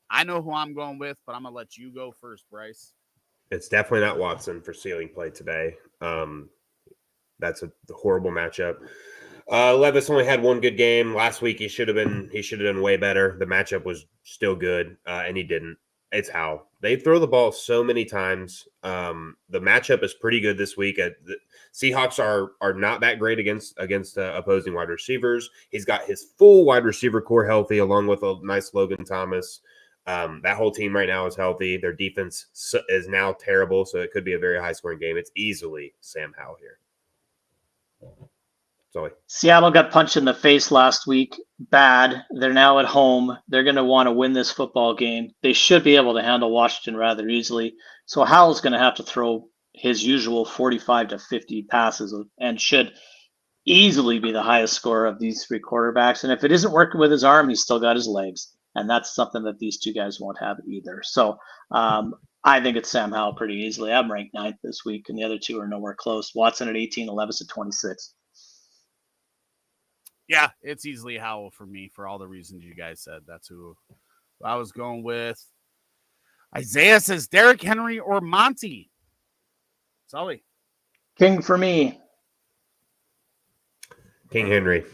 I know who I'm going with, but I'm going to let you go first, Bryce. It's definitely not Watson for ceiling play today. That's a horrible matchup. Levis only had 1 good game last week. He should have done way better. The matchup was still good, and he didn't. It's how they throw the ball so many times. The matchup is pretty good this week. The Seahawks are not that great against opposing wide receivers. He's got his full wide receiver core healthy, along with a nice Logan Thomas. That whole team right now is healthy. Their defense is now terrible, so it could be a very high scoring game. It's easily Sam Howell here. Sorry. Seattle got punched in the face last week. Bad. They're now at home. They're going to want to win this football game. They should be able to handle Washington rather easily. So Howell's going to have to throw his usual 45 to 50 passes and should easily be the highest scorer of these 3 quarterbacks. And if it isn't working with his arm, he's still got his legs. And that's something that these 2 guys won't have either. So I think it's Sam Howell pretty easily. I'm ranked 9th this week, and the other 2 are nowhere close. Watson at 18, Levis at 26. Yeah, it's easily Howell for me for all the reasons you guys said. That's who I was going with. Isaiah says Derrick Henry or Monty. Sully. King for me. King Henry.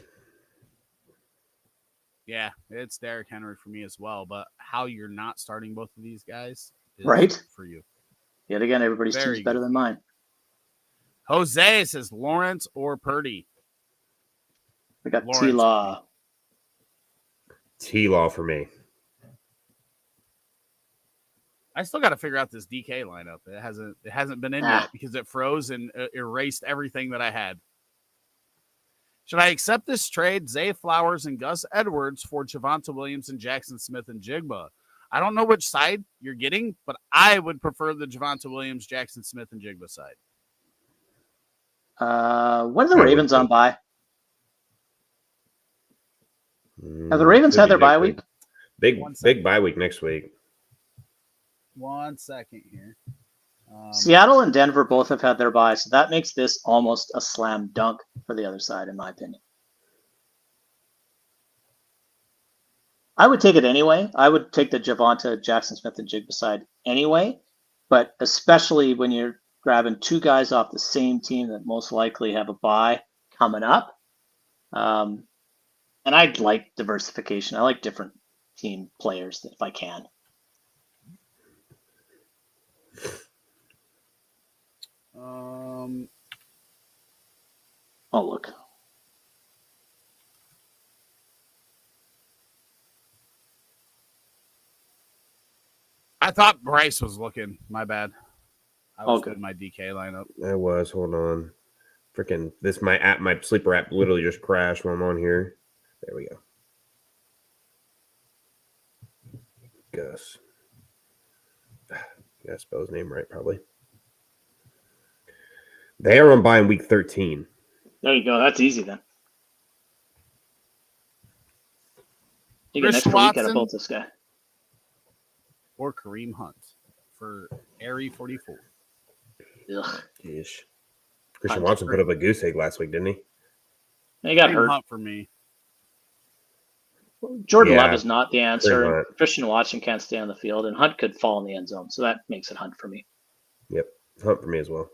Yeah, it's Derrick Henry for me as well. But how you're not starting both of these guys is right for you. Yet again, everybody's team's better than mine. Jose says Lawrence or Purdy. I got T-Law. T-Law for me. I still got to figure out this DK lineup. It hasn't been in yet because it froze and erased everything that I had. Should I accept this trade, Zay Flowers and Gus Edwards for Javonte Williams and Jackson Smith and Jigba? I don't know which side you're getting, but I would prefer the Javonte Williams, Jackson Smith, and Jigba side. When are the Ravens on bye? Have the Ravens had their bye week? Big bye week next week. 1 second here. Seattle and Denver both have had their bye, so that makes this almost a slam dunk for the other side, in my opinion. I would take it anyway. I would take the Javonte, Jackson Smith, and Jigba side anyway, but especially when you're grabbing two guys off the same team that most likely have a bye coming up. And I'd like diversification. I like different team players if I can. Oh, look. I thought Bryce was looking. My bad. I was good. in my DK lineup. I was. Hold on. Freaking this my sleeper app literally just crashed while I'm on here. There we go. Gus. I spell his name right, probably. They are on bye in week 13. There you go. That's easy then. You get an Chris extra week out Watson of both this guy. Or Kareem Hunt for Airy 44. Ugh. Yeesh. Christian Watson put up a goose egg last week, didn't he? He got Kareem hurt. Hunt for me. Jordan Love is not the answer. Hunt. Christian Watson can't stay on the field, and Hunt could fall in the end zone, so that makes it Hunt for me. Yep. Hunt for me as well.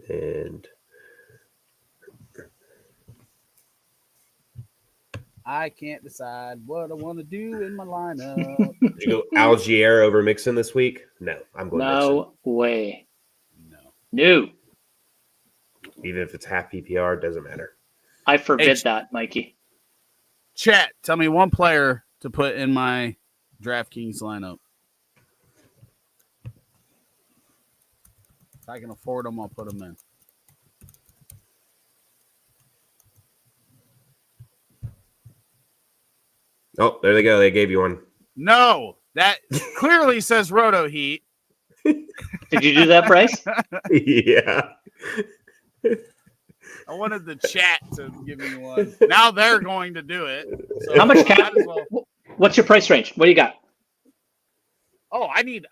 And I can't decide what I want to do in my lineup. did you go Algier over Mixon this week? No, I'm going No way. No. Even if it's half PPR, doesn't matter. I forbid that, Mikey. Chat, tell me one player to put in my DraftKings lineup. If I can afford them, I'll put them in. Oh, there they go. They gave you one. No, that clearly says RotoHeat. Did you do that, Bryce? Yeah. I wanted the chat to give me one. Now they're going to do it. So How much cap? well. What's your price range? What do you got? Oh, I need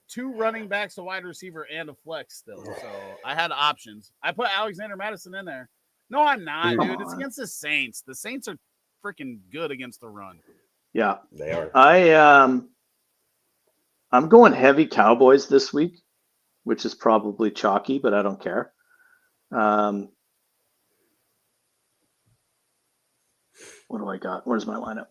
2 running backs, a wide receiver, and a flex still. So I had options. I put Alexander Madison in there. No, I'm not, dude. It's against the Saints. The Saints are freaking good against the run. Yeah, They are. I'm going heavy Cowboys this week, which is probably chalky, but I don't care. What do I got? Where's my lineup?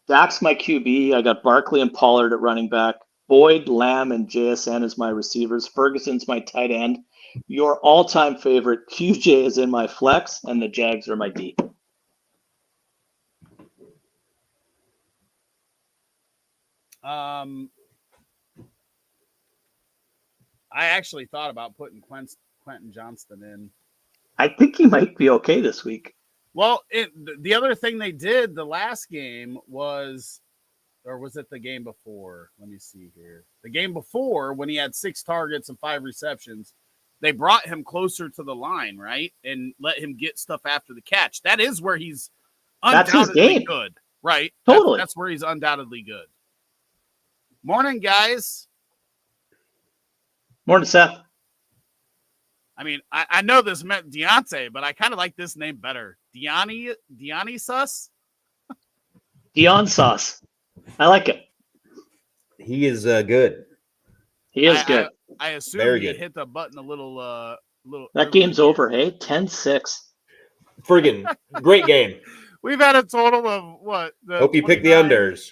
Dak's my QB. I got Barkley and Pollard at running back. Boyd, Lamb, and JSN as my receivers. Ferguson's my tight end. Your all-time favorite, QJ, is in my flex, and the Jags are my D. I actually thought about putting Quentin Johnston in. I think he might be okay this week. Well, the other thing they did the last game was, or was it the game before? Let me see here. The game before, when he had 6 targets and 5 receptions, they brought him closer to the line, right? And let him get stuff after the catch. That is where he's undoubtedly good, right? Totally. That's where he's undoubtedly good. Morning, guys. Morning, Seth. I mean, I know this meant Deontay, but I kind of like this name better. Dionysus? Dion Sauce. I like it. He is good. He is good. I assume Very he good. hit the button a little. That game's over, hey? 10-6. Friggin' great game. We've had a total of what? Hope you picked the unders.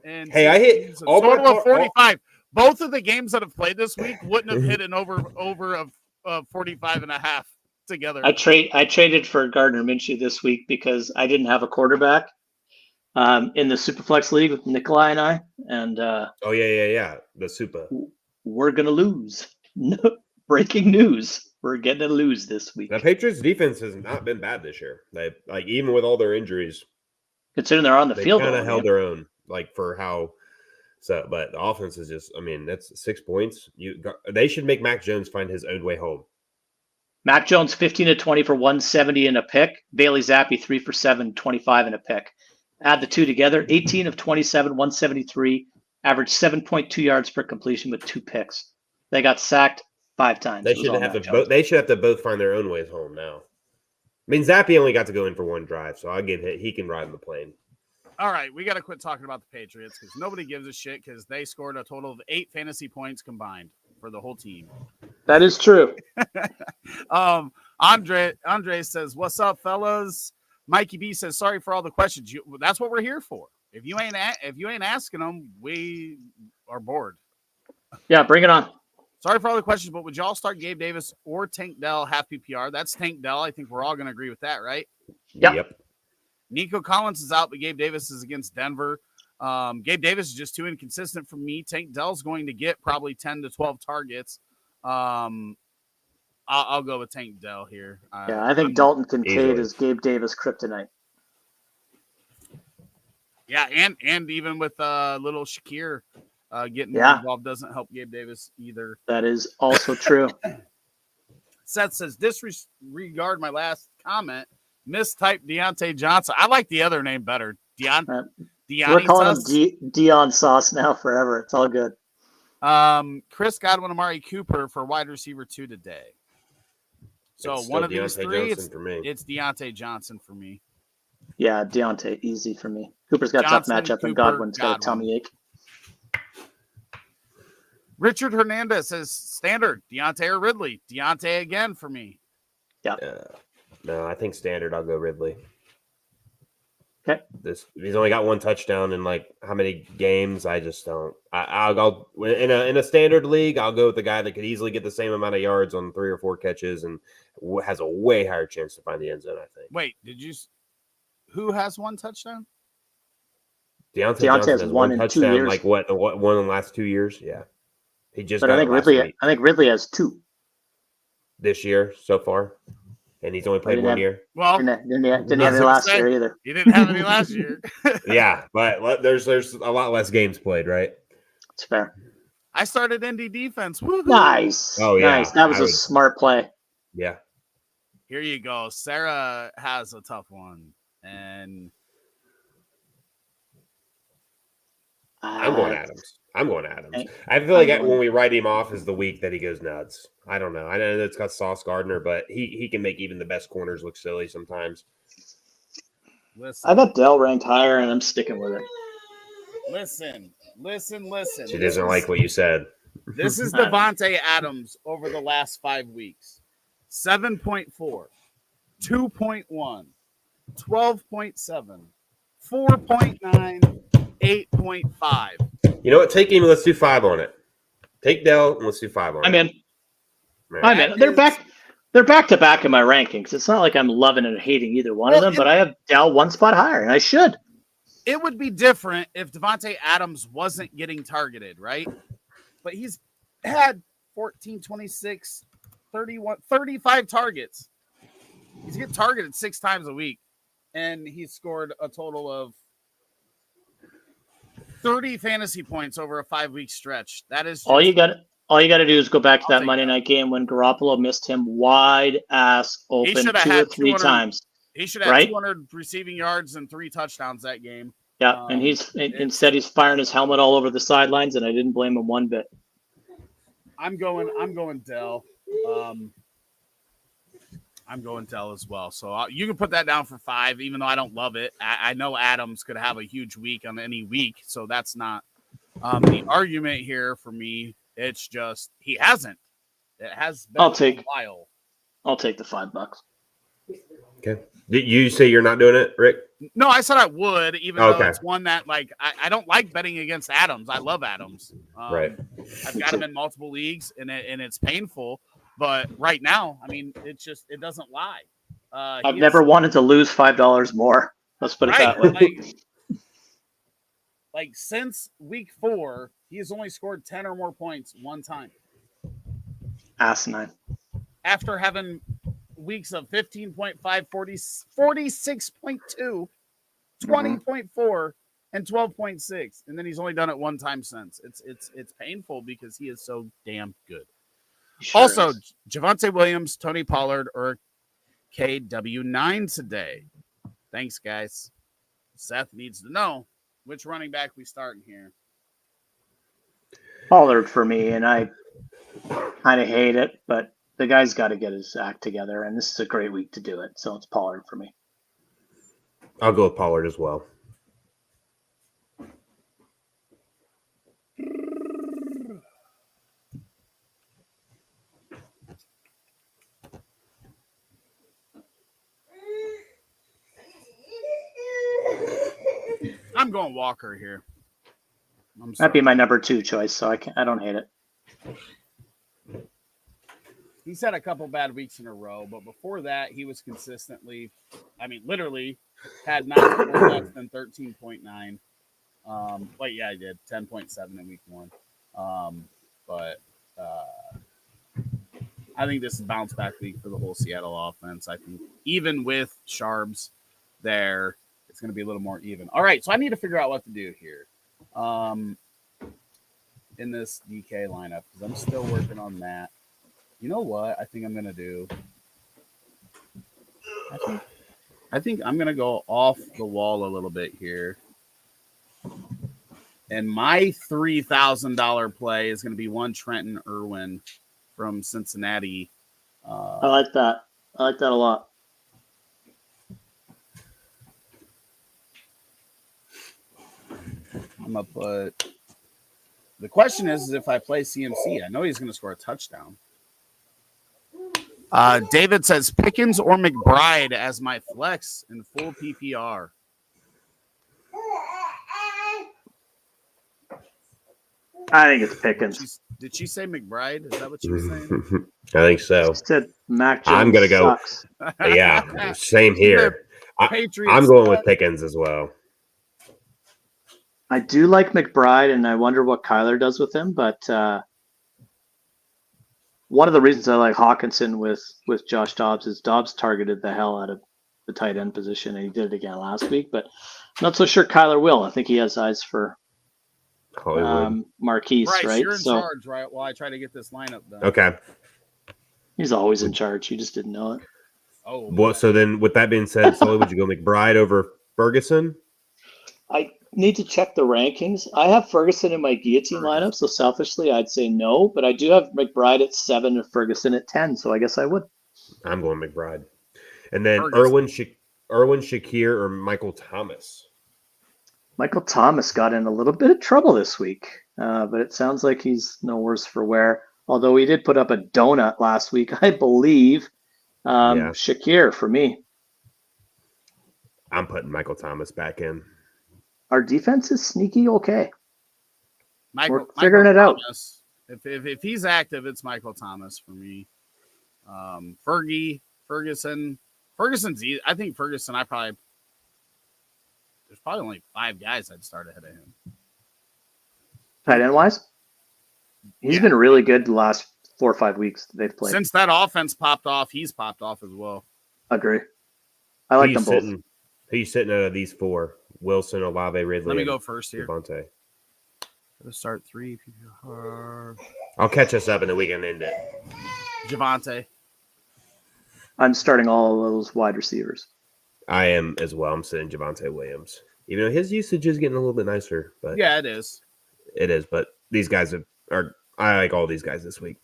And hey, I hit all total of 45. Both of the games that have played this week wouldn't have hit an over of 45 and a half. together. I traded for Gardner Minshew this week because I didn't have a quarterback in the Superflex League with Nikolai and I, and Oh yeah, the super. we're gonna lose. No, breaking news: we're gonna lose this week. The Patriots defense has not been bad this year. They even with all their injuries, Considering they're on the they field, kind of held their own. For how. So, but the offense is just. I mean, that's 6 points. They should make Mac Jones find his own way home. Mac Jones 15 of 20 for 170 and a pick. Bailey Zappi 3 for 7, 25 and a pick. Add the two together, 18 of 27, 173, averaged 7.2 yards per completion with 2 picks. They got sacked 5 times. They should have to both. They should have to both find their own ways home now. I mean, Zappi only got to go in for one drive, so I'll give it. He can ride the plane. All right, we got to quit talking about the Patriots because nobody gives a shit because they scored a total of 8 fantasy points combined for the whole team. That is true. Andre says, "What's up, fellas?" Mikey B says, "Sorry for all the questions. That's what we're here for. If you ain't asking them, we are bored." Yeah, bring it on. Sorry for all the questions, but would y'all start Gabe Davis or Tank Dell half PPR? That's Tank Dell. I think we're all going to agree with that, right? Yep. Nico Collins is out, but Gabe Davis is against Denver. Gabe Davis is just too inconsistent for me. Tank Dell's going to get probably 10 to 12 targets. I'll go with Tank Dell here. I think Dalton Kincaid is Gabe Davis kryptonite. Yeah, and even with little Shakir getting involved doesn't help Gabe Davis either. That is also true. Seth says, disregard my last comment. Mistype Deontay Johnson. I like the other name better. We're calling him Deion Sauce now forever. It's all good. Chris Godwin, Amari Cooper for wide receiver 2 today. So one of these three, it's Deontay Johnson for me. Yeah, Deontay, easy for me. Cooper's got Johnson, tough matchup, and Godwin's got a tummy ache. Richard Hernandez says, standard, Deontay or Ridley. Deontay again for me. Yeah. No, I think standard. I'll go Ridley. Okay. He's only got 1 touchdown in how many games? I just don't. I'll go in a standard league. I'll go with the guy that could easily get the same amount of yards on 3 or 4 catches and has a way higher chance to find the end zone. I think. Wait, who has 1 touchdown? Deontay Johnson has 1 in touchdown. 2 years. Like what? One in the last 2 years? Yeah. He just. But I think Ridley has 2 this year so far. And he's only played 1 year. Well, didn't have any last year either. He didn't have any last year. Yeah, but there's a lot less games played, right? It's fair. I started Indy defense. Woo-hoo. Nice. Oh yeah, nice. That was a smart play. Yeah. Here you go. Sarah has a tough one, and I'm going Adams. I feel like when we write him off is the week that he goes nuts. I don't know. I know it's got Sauce Gardner, but he can make even the best corners look silly sometimes. Listen. I got Dell ranked higher, and I'm sticking with it. Listen. She doesn't like what you said. This is Devontae Adams over the last 5 weeks. 7.4, 2.1, 12.7, 4.9, 8.5. You know what? Take him. Let's do 5 on it. Take Dell and let's do 5 on it. I'm in. They're back. They're back to back in my rankings. It's not like I'm loving and hating either one of them, but I have Dell 1 spot higher, and I should. It would be different if Devontae Adams wasn't getting targeted, right? But he's had 14, 26, 31, 35 targets. He's getting targeted 6 times a week, and he scored a total of 30 fantasy points over a 5-week stretch. That is all you got to do is go back to that Monday night game when Garoppolo missed him wide ass open 2 or 3 times. He should have 200 receiving yards and 3 touchdowns that game. Yeah, and instead he's firing his helmet all over the sidelines, and I didn't blame him one bit. I'm going Dell. I'm going Dell as well. So you can put that down for 5, even though I don't love it. I know Adams could have a huge week on any week, so that's not the argument here for me. It's just he hasn't. It has been a while. I'll take the $5. Okay. Did you say you're not doing it, Rick? No, I said I would, even though it's one that I don't like betting against Adams. I love Adams. Right. I've got him in multiple leagues, and it's painful. But right now, I mean, it doesn't lie. I've never wanted to lose $5 more. Let's put it that way. Like since week 4, he has only scored 10 or more points one time. Asinine. After having weeks of 15.5, 46.2, 20.4, and 12.6, and then he's only done it one time since. It's painful because he is so damn good. Sure also, is. Javonte Williams, Tony Pollard, or KW9 today. Thanks, guys. Seth needs to know which running back we start in here. Pollard for me, and I kind of hate it, but the guy's got to get his act together, and this is a great week to do it. So it's Pollard for me. I'll go with Pollard as well. I'm going Walker here. That'd be my number 2 choice, so I don't hate it. He's had a couple bad weeks in a row, but before that, he was consistently, literally had not scored less than 13.9. But yeah, I did 10.7 in week 1. But I think this is bounce back week for the whole Seattle offense. I think even with Sharps there, it's going to be a little more even. All right, so I need to figure out what to do here in this DK lineup because I'm still working on that. You know what I think I'm going to do? I think I'm going to go off the wall a little bit here. And my $3,000 play is going to be one Trenton Irwin from Cincinnati. I like that. I like that a lot. I'm going to put – the question is if I play CMC. I know he's going to score a touchdown. David says Pickens or McBride as my flex in full PPR. I think it's Pickens. Did she say McBride? Is that what she was saying? I think so. She said Mac Jones I'm going to go. Sucks. Yeah, same here. I'm going with Pickens as well. I do like McBride, and I wonder what Kyler does with him. But one of the reasons I like Hawkinson with Josh Dobbs is Dobbs targeted the hell out of the tight end position, and he did it again last week. But I'm not so sure Kyler will. I think he has eyes for Marquise, right? You're in charge, right? While I try to get this lineup done. Okay. He's always in charge. You just didn't know it. Oh. Well, so then with that being said, Sully, would you go McBride over Ferguson? I need to check the rankings. I have Ferguson in my guillotine lineup, so selfishly I'd say no, but I do have McBride at 7 and Ferguson at 10, so I guess I would. I'm going McBride. And then Erwin Shakir or Michael Thomas? Michael Thomas got in a little bit of trouble this week, but it sounds like he's no worse for wear, although he did put up a donut last week, I believe. Shakir for me. I'm putting Michael Thomas back in. Our defense is sneaky okay. We're figuring it out. If he's active, it's Michael Thomas for me. Ferguson. Ferguson's easy. I think Ferguson, there's probably only 5 guys I'd start ahead of him. Tight end wise? He's been really good the last 4 or 5 weeks that they've played. Since that offense popped off, he's popped off as well. Agree. I like them both. Who's sitting out of these 4? Wilson, Olave, Ridley. Let me go first here. Devontae. Let's start 3. I'll catch us up and then we can end it. Javonte. I'm starting all of those wide receivers. I am as well. I'm sitting Javonte Williams. Even though his usage is getting a little bit nicer. But yeah, it is. It is, but these guys I like all these guys this week.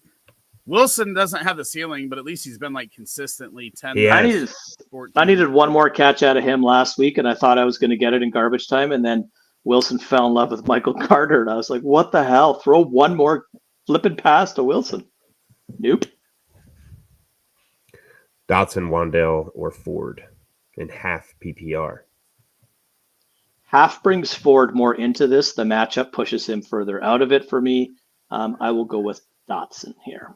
Wilson doesn't have the ceiling, but at least he's been consistently 10. I needed one more catch out of him last week, and I thought I was going to get it in garbage time, and then Wilson fell in love with Michael Carter, and I was like, what the hell? Throw one more flipping pass to Wilson. Nope. Dotson, Wandale, or Ford in half PPR. Half brings Ford more into this. The matchup pushes him further out of it for me. I will go with Dotson here.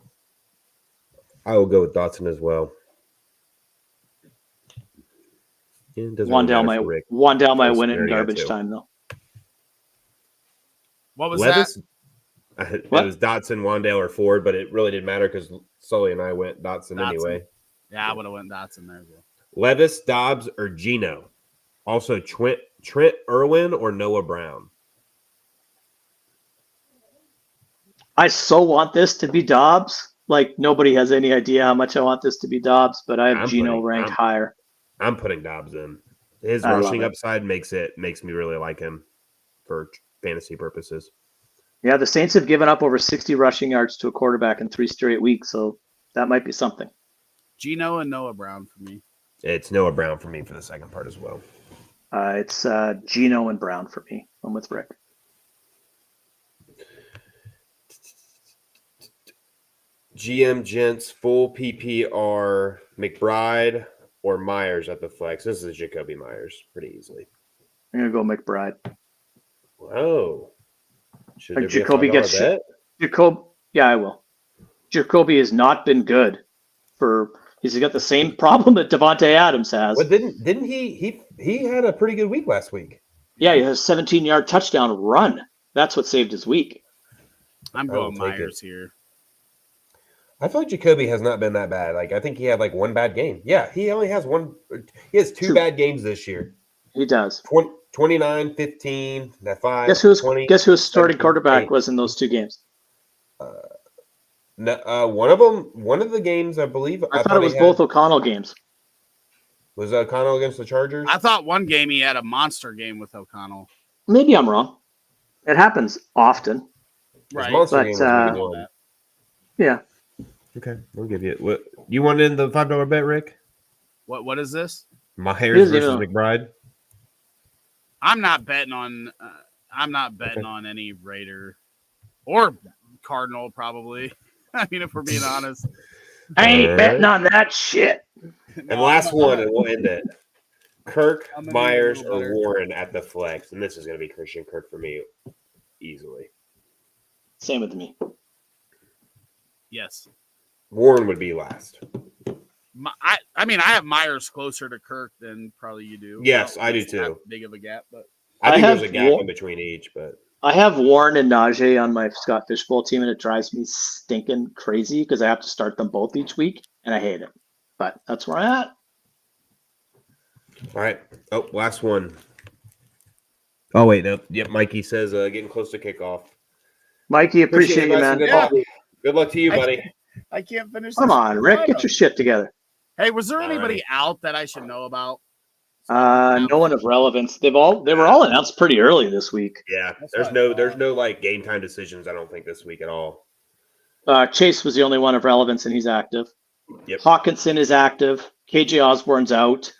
I will go with Dotson as well. Yeah, it doesn't really matter for Rick. Wandale might First win it in scenario, garbage too. time, though. What was Levis? that? What? It was Dotson, Wandale, or Ford, but it really didn't matter because Sully and I went Dotson anyway. Yeah, I would have went Dotson there. Well. Levis, Dobbs, or Geno. Also, Trent Irwin or Noah Brown. I so want this to be Dobbs. Like, nobody has any idea how much I want this to be Dobbs, but I have Geno ranked higher. I'm putting Dobbs in. His I rushing love it. upside makes me really like him for fantasy purposes. Yeah, the Saints have given up over 60 rushing yards to a quarterback in 3 straight weeks, so that might be something. Geno and Noah Brown for me. It's Noah Brown for me for the second part as well. It's Geno and Brown for me. I'm with Rick. GM Gents, full PPR, McBride or Myers at the flex. This is Jacoby Myers pretty easily. I'm going to go McBride. Whoa. Should there Jacoby be a $5 bet? Yeah, I will. Jacoby has not been good he's got the same problem that Devontae Adams has. Well, didn't he had a pretty good week last week. Yeah, he has a 17-yard touchdown run. That's what saved his week. I'm going Myers here. I feel like Jacoby has not been that bad. Like, I think he had like one bad game. Yeah, he only has one. He has two bad games this year. He does. 29, 15, that 5. Guess who his starting quarterback was in those 2 games? One of the games, I believe. I thought it was both O'Connell games. Was O'Connell against the Chargers? I thought one game he had a monster game with O'Connell. Maybe I'm wrong. It happens often. Right. Monster game was Yeah. Okay, we'll give you it. What you want in the $5 bet, Rick? What is this? Myers versus McBride. I'm not betting on on any Raider or Cardinal probably. I mean, if we're being honest, I ain't betting on that shit. And last one, and we'll end it. Kirk, Myers, or Warren at the flex, and this is going to be Christian Kirk for me, easily. Same with me. Yes. Warren would be last. I mean, I have Myers closer to Kirk than probably you do. Yes, I do too. Not big of a gap, but I think there's a gap in between each. But I have Warren and Najee on my Scott Fishbowl team, and it drives me stinking crazy because I have to start them both each week, and I hate it. But that's where I'm at. All right. Oh, last one. Oh wait, no. Yep, Mikey says getting close to kickoff. Mikey, appreciate you, man. Good luck to you, buddy. I can't finish. Come on, Rick, get your shit together. Hey, was there anybody out that I should know about? No one of relevance. They were all announced pretty early this week. Yeah, there's no like game time decisions. I don't think this week at all. Chase was the only one of relevance, and he's active. Yep. Hawkinson is active. KJ Osborne's out.